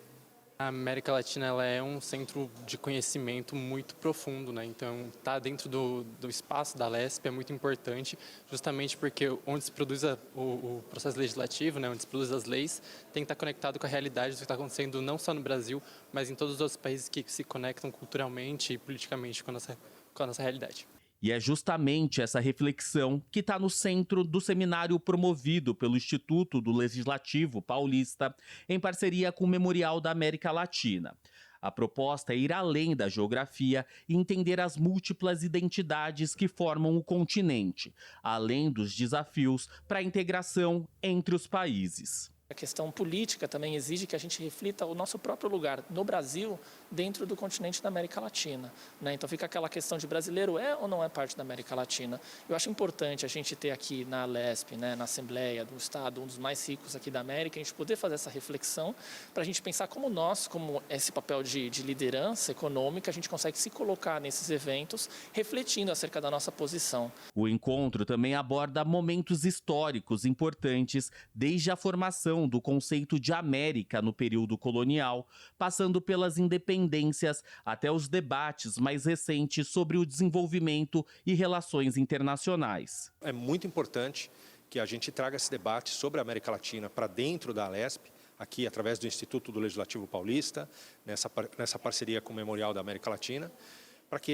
A América Latina ela é um centro de conhecimento muito profundo, né? Então, estar dentro do espaço da LESP é muito importante, justamente porque onde se produz o processo legislativo, né? Onde se produz as leis, tem que estar conectado com a realidade do que está acontecendo não só no Brasil, mas em todos os outros países que se conectam culturalmente e politicamente com a nossa realidade. E é justamente essa reflexão que está no centro do seminário promovido pelo Instituto do Legislativo Paulista, em parceria com o Memorial da América Latina. A proposta é ir além da geografia e entender as múltiplas identidades que formam o continente, além dos desafios para a integração entre os países. A questão política também exige que a gente reflita o nosso próprio lugar no Brasil dentro do continente da América Latina, né? Então fica aquela questão de brasileiro é ou não é parte da América Latina. Eu acho importante a gente ter aqui na LESP, né, na Assembleia do Estado, um dos mais ricos aqui da América, a gente poder fazer essa reflexão para a gente pensar como nós, como esse papel de liderança econômica, a gente consegue se colocar nesses eventos refletindo acerca da nossa posição. O encontro também aborda momentos históricos importantes desde a formação do conceito de América no período colonial, passando pelas independências até os debates mais recentes sobre o desenvolvimento e relações internacionais. É muito importante que a gente traga esse debate sobre a América Latina para dentro da LESP, aqui através do Instituto do Legislativo Paulista, nessa parceria com o Memorial da América Latina, para que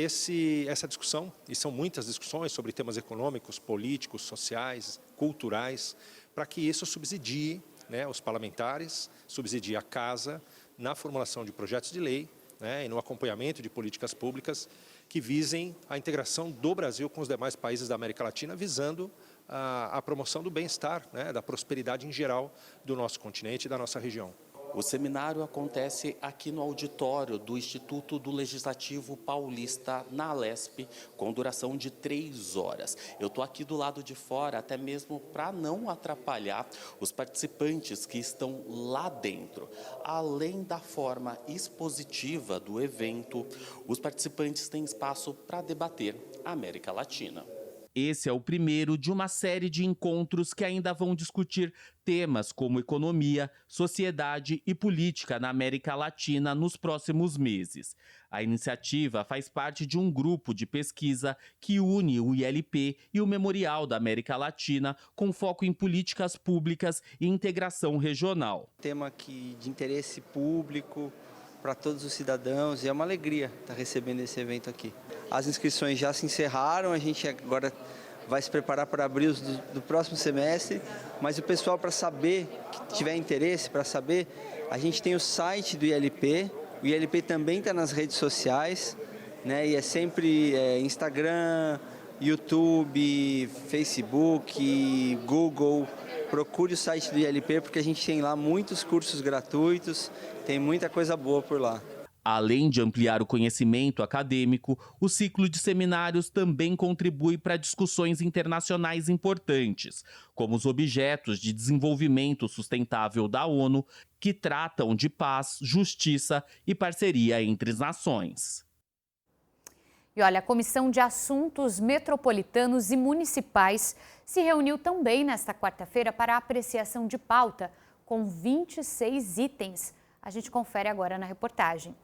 essa discussão, e são muitas discussões sobre temas econômicos, políticos, sociais, culturais, para que isso subsidie, né, os parlamentares, subsidie a Casa na formulação de projetos de lei, né, e no acompanhamento de políticas públicas que visem a integração do Brasil com os demais países da América Latina, visando a promoção do bem-estar, né, da prosperidade em geral do nosso continente e da nossa região. O seminário acontece aqui no auditório do Instituto do Legislativo Paulista, na LESP, com duração de 3 horas. Eu estou aqui do lado de fora, até mesmo para não atrapalhar os participantes que estão lá dentro. Além da forma expositiva do evento, os participantes têm espaço para debater a América Latina. Esse é o primeiro de uma série de encontros que ainda vão discutir temas como economia, sociedade e política na América Latina nos próximos meses. A iniciativa faz parte de um grupo de pesquisa que une o ILP e o Memorial da América Latina, com foco em políticas públicas e integração regional. Tema de interesse público para todos os cidadãos, e é uma alegria estar recebendo esse evento aqui. As inscrições já se encerraram, a gente agora vai se preparar para abrir do próximo semestre, mas o pessoal, para saber, que tiver interesse, para saber, a gente tem o site do ILP, o ILP também está nas redes sociais, né, e é sempre Instagram, YouTube, Facebook, Google. Procure o site do ILP, porque a gente tem lá muitos cursos gratuitos, tem muita coisa boa por lá. Além de ampliar o conhecimento acadêmico, o ciclo de seminários também contribui para discussões internacionais importantes, como os Objetivos de Desenvolvimento Sustentável da ONU, que tratam de paz, justiça e parceria entre as nações. E E olha, a Comissão de Assuntos Metropolitanos e Municipais se reuniu também nesta quarta-feira para a apreciação de pauta, com 26 itens. A gente confere agora na reportagem.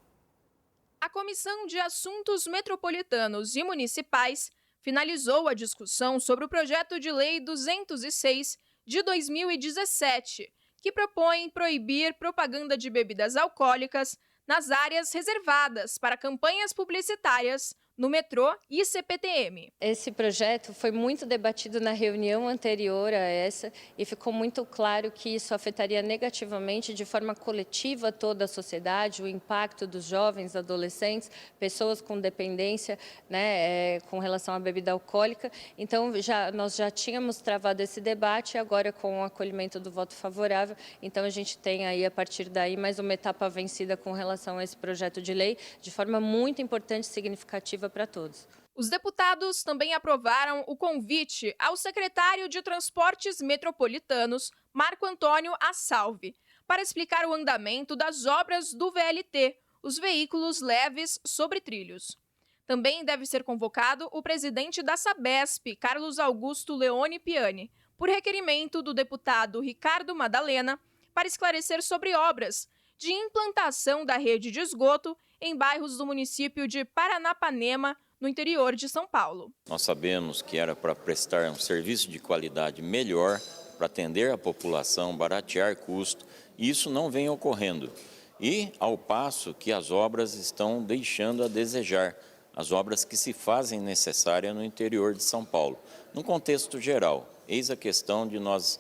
A Comissão de Assuntos Metropolitanos e Municipais finalizou a discussão sobre o projeto de lei 206 de 2017, que propõe proibir propaganda de bebidas alcoólicas nas áreas reservadas para campanhas publicitárias no metrô e CPTM. Esse projeto foi muito debatido na reunião anterior a essa e ficou muito claro que isso afetaria negativamente de forma coletiva toda a sociedade, o impacto dos jovens, adolescentes, pessoas com dependência, né, com relação à bebida alcoólica. Então, nós já tínhamos travado esse debate, agora com o acolhimento do voto favorável, então a gente tem aí, a partir daí, mais uma etapa vencida com relação a esse projeto de lei, de forma muito importante e significativa para todos. Os deputados também aprovaram o convite ao secretário de Transportes Metropolitanos, Marco Antônio Assalve, para explicar o andamento das obras do VLT, os veículos leves sobre trilhos. Também deve ser convocado o presidente da Sabesp, Carlos Augusto Leone Piani, por requerimento do deputado Ricardo Madalena, para esclarecer sobre obras de implantação da rede de esgoto em bairros do município de Paranapanema, no interior de São Paulo. Nós sabemos que era para prestar um serviço de qualidade melhor, para atender a população, baratear custo, e isso não vem ocorrendo. E ao passo que as obras estão deixando a desejar, as obras que se fazem necessárias no interior de São Paulo. No contexto geral, eis a questão de nós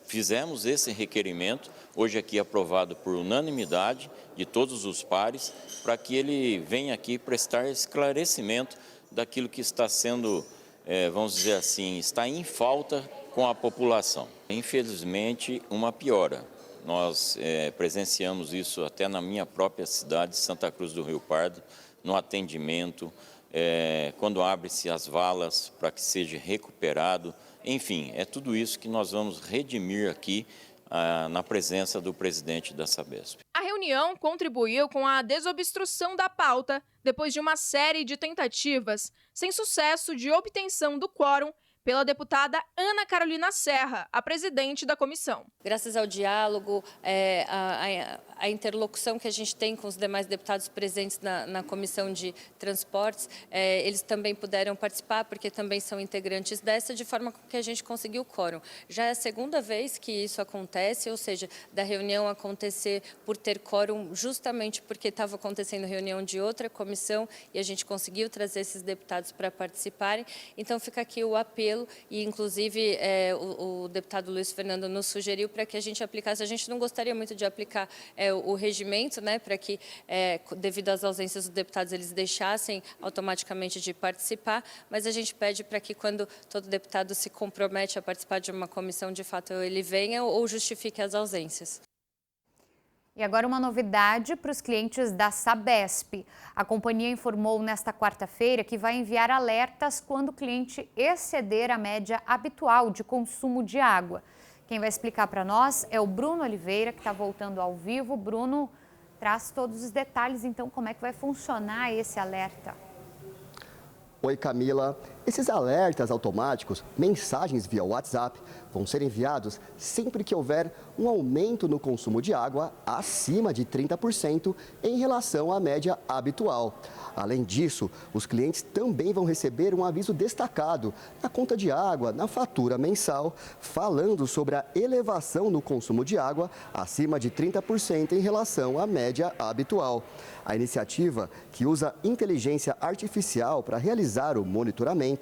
fizemos esse requerimento, hoje aqui aprovado por unanimidade de todos os pares, para que ele venha aqui prestar esclarecimento daquilo que está sendo, vamos dizer assim, está em falta com a população. Infelizmente, uma piora. Nós presenciamos isso até na minha própria cidade, Santa Cruz do Rio Pardo, no atendimento, quando abre-se as valas para que seja recuperado. Enfim, é tudo isso que nós vamos redimir aqui na presença do presidente da Sabesp. A reunião contribuiu com a desobstrução da pauta depois de uma série de tentativas sem sucesso de obtenção do quórum pela deputada Ana Carolina Serra, a presidente da comissão. Graças ao diálogo, a interlocução que a gente tem com os demais deputados presentes na comissão de transportes, eles também puderam participar, porque também são integrantes dessa, de forma que a gente conseguiu o quórum. Já é a segunda vez que isso acontece, ou seja, da reunião acontecer por ter quórum, justamente porque estava acontecendo reunião de outra comissão e a gente conseguiu trazer esses deputados para participarem. Então fica aqui o apelo, e inclusive o deputado Luiz Fernando nos sugeriu para que a gente aplicasse. A gente não gostaria muito de aplicar o regimento, né, para que, devido às ausências dos deputados, eles deixassem automaticamente de participar, mas a gente pede para que, quando todo deputado se compromete a participar de uma comissão, de fato ele venha ou justifique as ausências. E agora uma novidade para os clientes da Sabesp. A companhia informou nesta quarta-feira que vai enviar alertas quando o cliente exceder a média habitual de consumo de água. Quem vai explicar para nós é o Bruno Oliveira, que está voltando ao vivo. Bruno, traz todos os detalhes, então, como é que vai funcionar esse alerta? Oi, Camila. Esses alertas automáticos, mensagens via WhatsApp, vão ser enviados sempre que houver um aumento no consumo de água acima de 30% em relação à média habitual. Além disso, os clientes também vão receber um aviso destacado na conta de água, na fatura mensal, falando sobre a elevação no consumo de água acima de 30% em relação à média habitual. A iniciativa, que usa inteligência artificial para realizar o monitoramento,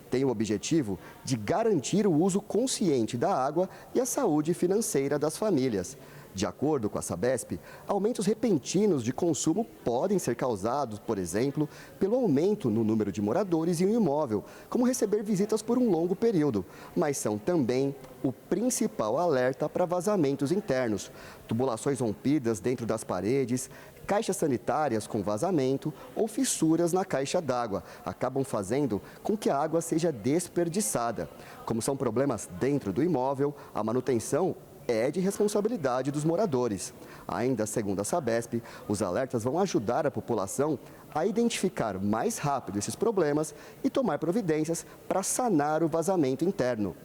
tem o objetivo de garantir o uso consciente da água e a saúde financeira das famílias. De acordo com a Sabesp, aumentos repentinos de consumo podem ser causados, por exemplo, pelo aumento no número de moradores em um imóvel, como receber visitas por um longo período, mas são também o principal alerta para vazamentos internos, tubulações rompidas dentro das paredes, caixas sanitárias com vazamento ou fissuras na caixa d'água acabam fazendo com que a água seja desperdiçada. Como são problemas dentro do imóvel, a manutenção é de responsabilidade dos moradores. Ainda segundo a Sabesp, os alertas vão ajudar a população a identificar mais rápido esses problemas e tomar providências para sanar o vazamento interno.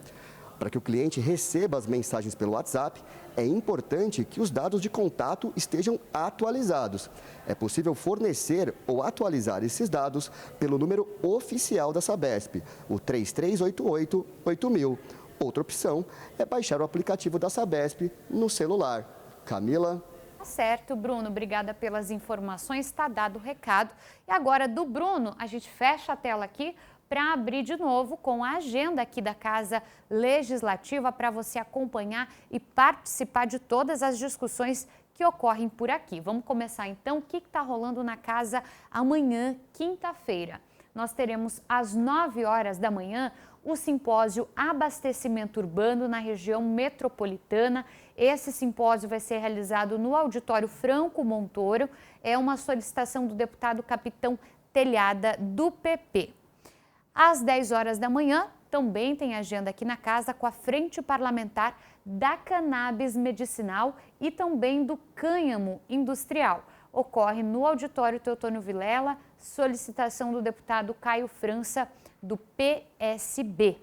Para que o cliente receba as mensagens pelo WhatsApp, é importante que os dados de contato estejam atualizados. É possível fornecer ou atualizar esses dados pelo número oficial da Sabesp, o 3388-8000. Outra opção é baixar o aplicativo da Sabesp no celular. Camila? Tá certo, Bruno. Obrigada pelas informações. Está dado o recado. E agora, do Bruno, a gente fecha a tela aqui para abrir de novo com a agenda aqui da Casa Legislativa para você acompanhar e participar de todas as discussões que ocorrem por aqui. Vamos começar então. O que está rolando na Casa amanhã, quinta-feira? Nós teremos às 9 horas da manhã o simpósio Abastecimento Urbano na região metropolitana. Esse simpósio vai ser realizado no auditório Franco Montoro. É uma solicitação do deputado Capitão Telhada, do PP. Às 10 horas da manhã, também tem agenda aqui na casa com a Frente Parlamentar da Cannabis Medicinal e também do Cânhamo Industrial. Ocorre no auditório Teotônio Vilela, solicitação do deputado Caio França, do PSB.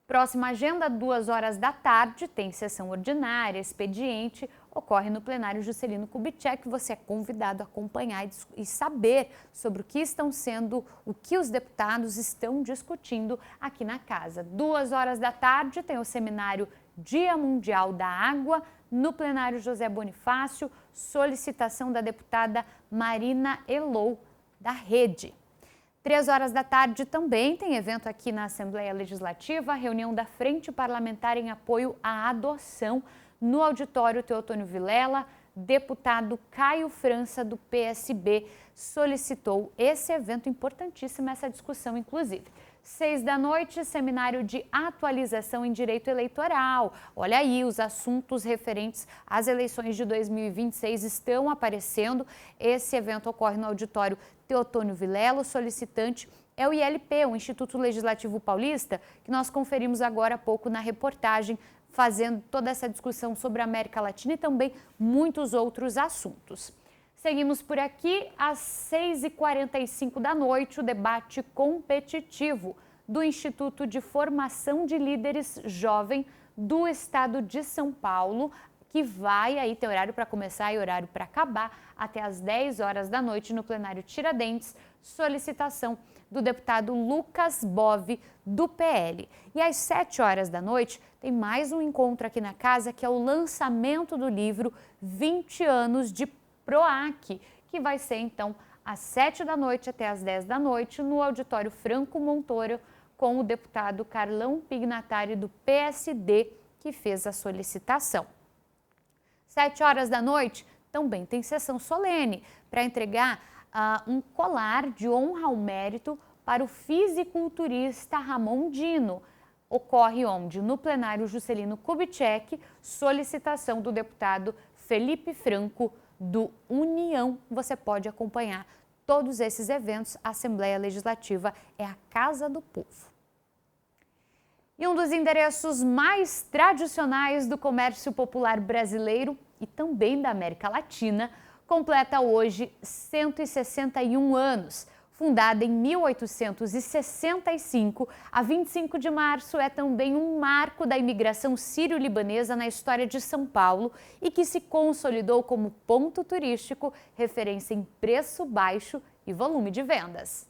Próxima agenda, 2 horas da tarde, tem sessão ordinária, expediente, ocorre no plenário Juscelino Kubitschek. Você é convidado a acompanhar e saber sobre o que os deputados estão discutindo aqui na casa. 2 horas da tarde, tem o seminário Dia Mundial da Água, no plenário José Bonifácio, solicitação da deputada Marina Elou, da Rede. 3 horas da tarde também tem evento aqui na Assembleia Legislativa, reunião da Frente Parlamentar em apoio à adoção no auditório Teotônio Vilela. Deputado Caio França, do PSB, solicitou esse evento importantíssimo, essa discussão inclusive. 6 da noite, seminário de atualização em direito eleitoral. Olha aí, os assuntos referentes às eleições de 2026 estão aparecendo. Esse evento ocorre no auditório Teotônio Vilela. O solicitante é o ILP, o Instituto Legislativo Paulista, que nós conferimos agora há pouco na reportagem, fazendo toda essa discussão sobre a América Latina e também muitos outros assuntos. Seguimos por aqui, às 6h45 da noite, o debate competitivo do Instituto de Formação de Líderes Jovem do Estado de São Paulo, que vai aí ter horário para começar e horário para acabar até às 10 horas da noite no plenário Tiradentes, solicitação do deputado Lucas Bove, do PL. E às 7 horas da noite tem mais um encontro aqui na casa, que é o lançamento do livro 20 anos de PROAC, que vai ser então às 7 da noite até às 10 da noite no auditório Franco Montoro, com o deputado Carlão Pignatari, do PSD, que fez a solicitação. 7 horas da noite também tem sessão solene para entregar um colar de honra ao mérito para o fisiculturista Ramon Dino. Ocorre onde? No plenário Juscelino Kubitschek, solicitação do deputado Felipe Franco, do União. Você pode acompanhar todos esses eventos. A Assembleia Legislativa é a Casa do Povo. E um dos endereços mais tradicionais do comércio popular brasileiro e também da América Latina completa hoje 161 anos. Fundada em 1865, a 25 de março é também um marco da imigração sírio-libanesa na história de São Paulo e que se consolidou como ponto turístico, referência em preço baixo e volume de vendas.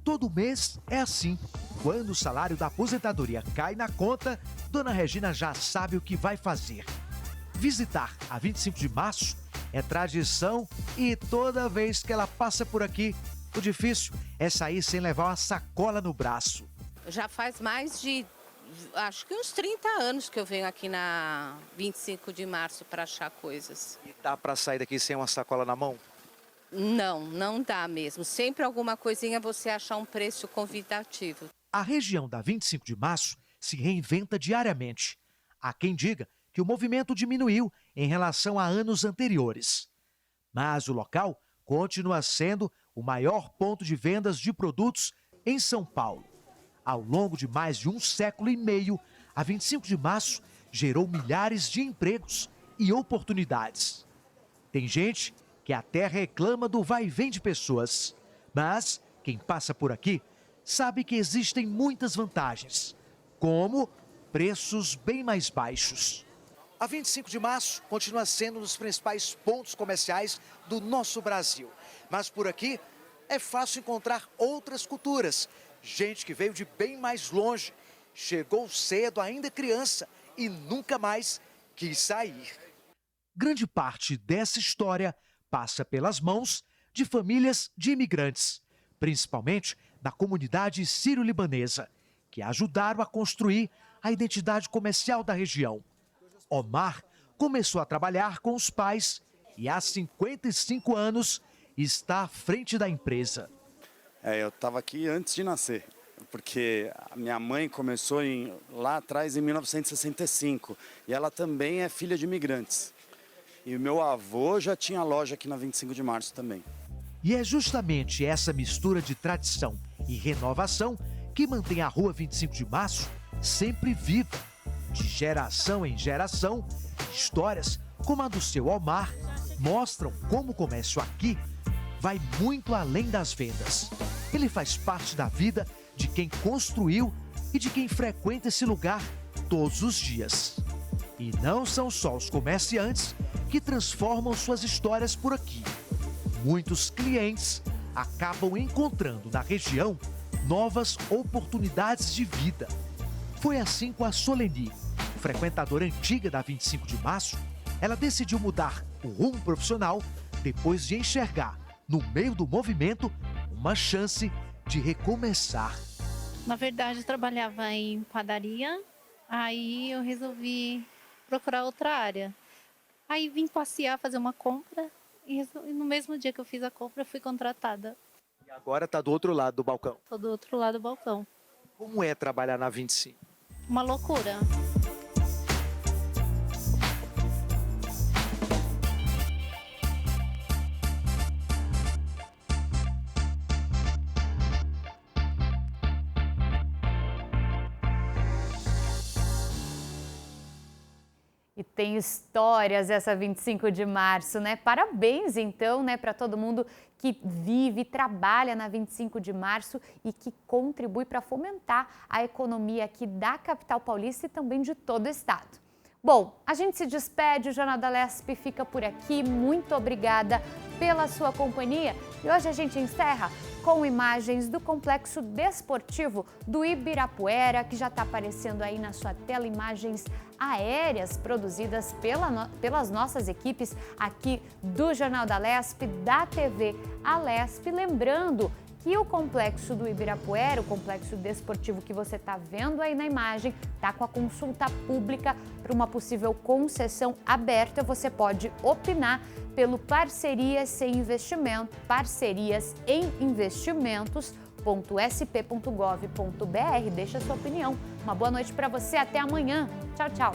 Todo mês é assim. Quando o salário da aposentadoria cai na conta, Dona Regina já sabe o que vai fazer. Visitar a 25 de março é tradição e toda vez que ela passa por aqui, o difícil é sair sem levar uma sacola no braço. Já faz mais de, acho que uns 30 anos que eu venho aqui na 25 de março para achar coisas. E dá para sair daqui sem uma sacola na mão? Não, não dá mesmo. Sempre alguma coisinha você achar um preço convidativo. A região da 25 de março se reinventa diariamente. Há quem diga que o movimento diminuiu em relação a anos anteriores. Mas o local continua sendo o maior ponto de vendas de produtos em São Paulo. Ao longo de mais de um século e meio, a 25 de março gerou milhares de empregos e oportunidades. Tem gente que até reclama do vai e vem de pessoas, mas quem passa por aqui sabe que existem muitas vantagens, como preços bem mais baixos. A 25 de março continua sendo um dos principais pontos comerciais do nosso Brasil. Mas por aqui é fácil encontrar outras culturas. Gente que veio de bem mais longe, chegou cedo ainda criança e nunca mais quis sair. Grande parte dessa história passa pelas mãos de famílias de imigrantes, principalmente da comunidade sírio-libanesa, que ajudaram a construir a identidade comercial da região. Omar começou a trabalhar com os pais e há 55 anos está à frente da empresa. Eu estava aqui antes de nascer, porque a minha mãe começou lá atrás em 1965 e ela também é filha de imigrantes. E o meu avô já tinha loja aqui na 25 de março também. E é justamente essa mistura de tradição e renovação que mantém a Rua 25 de Março sempre viva. De geração em geração, histórias como a do seu Omar mostram como o comércio aqui vai muito além das vendas. Ele faz parte da vida de quem construiu e de quem frequenta esse lugar todos os dias. E não são só os comerciantes que transformam suas histórias por aqui. Muitos clientes acabam encontrando na região novas oportunidades de vida. Foi assim com a Soleni, frequentadora antiga da 25 de março. Ela decidiu mudar o rumo profissional depois de enxergar, no meio do movimento, uma chance de recomeçar. Na verdade, eu trabalhava em padaria, aí eu resolvi procurar outra área. Aí vim passear, fazer uma compra e no mesmo dia que eu fiz a compra, eu fui contratada. E agora está do outro lado do balcão. Estou do outro lado do balcão. Como é trabalhar na 25? Uma loucura. E tem histórias essa 25 de março, né? Parabéns, então, né, para todo mundo que vive e trabalha na 25 de março e que contribui para fomentar a economia aqui da capital paulista e também de todo o estado. Bom, a gente se despede, o Jornal da Lespe fica por aqui. Muito obrigada pela sua companhia. E hoje a gente encerra com imagens do Complexo Desportivo do Ibirapuera, que já está aparecendo aí na sua tela, imagens aéreas produzidas pelas nossas equipes aqui do Jornal da Lespe, da TV A Lespe. Lembrando que o Complexo do Ibirapuera, o Complexo Desportivo que você está vendo aí na imagem, está com a consulta pública para uma possível concessão aberta. Você pode opinar pelo Parcerias em Investimento, parcerias em investimentos.sp.gov.br. Deixa a sua opinião. Uma boa noite para você. Até amanhã. Tchau, tchau.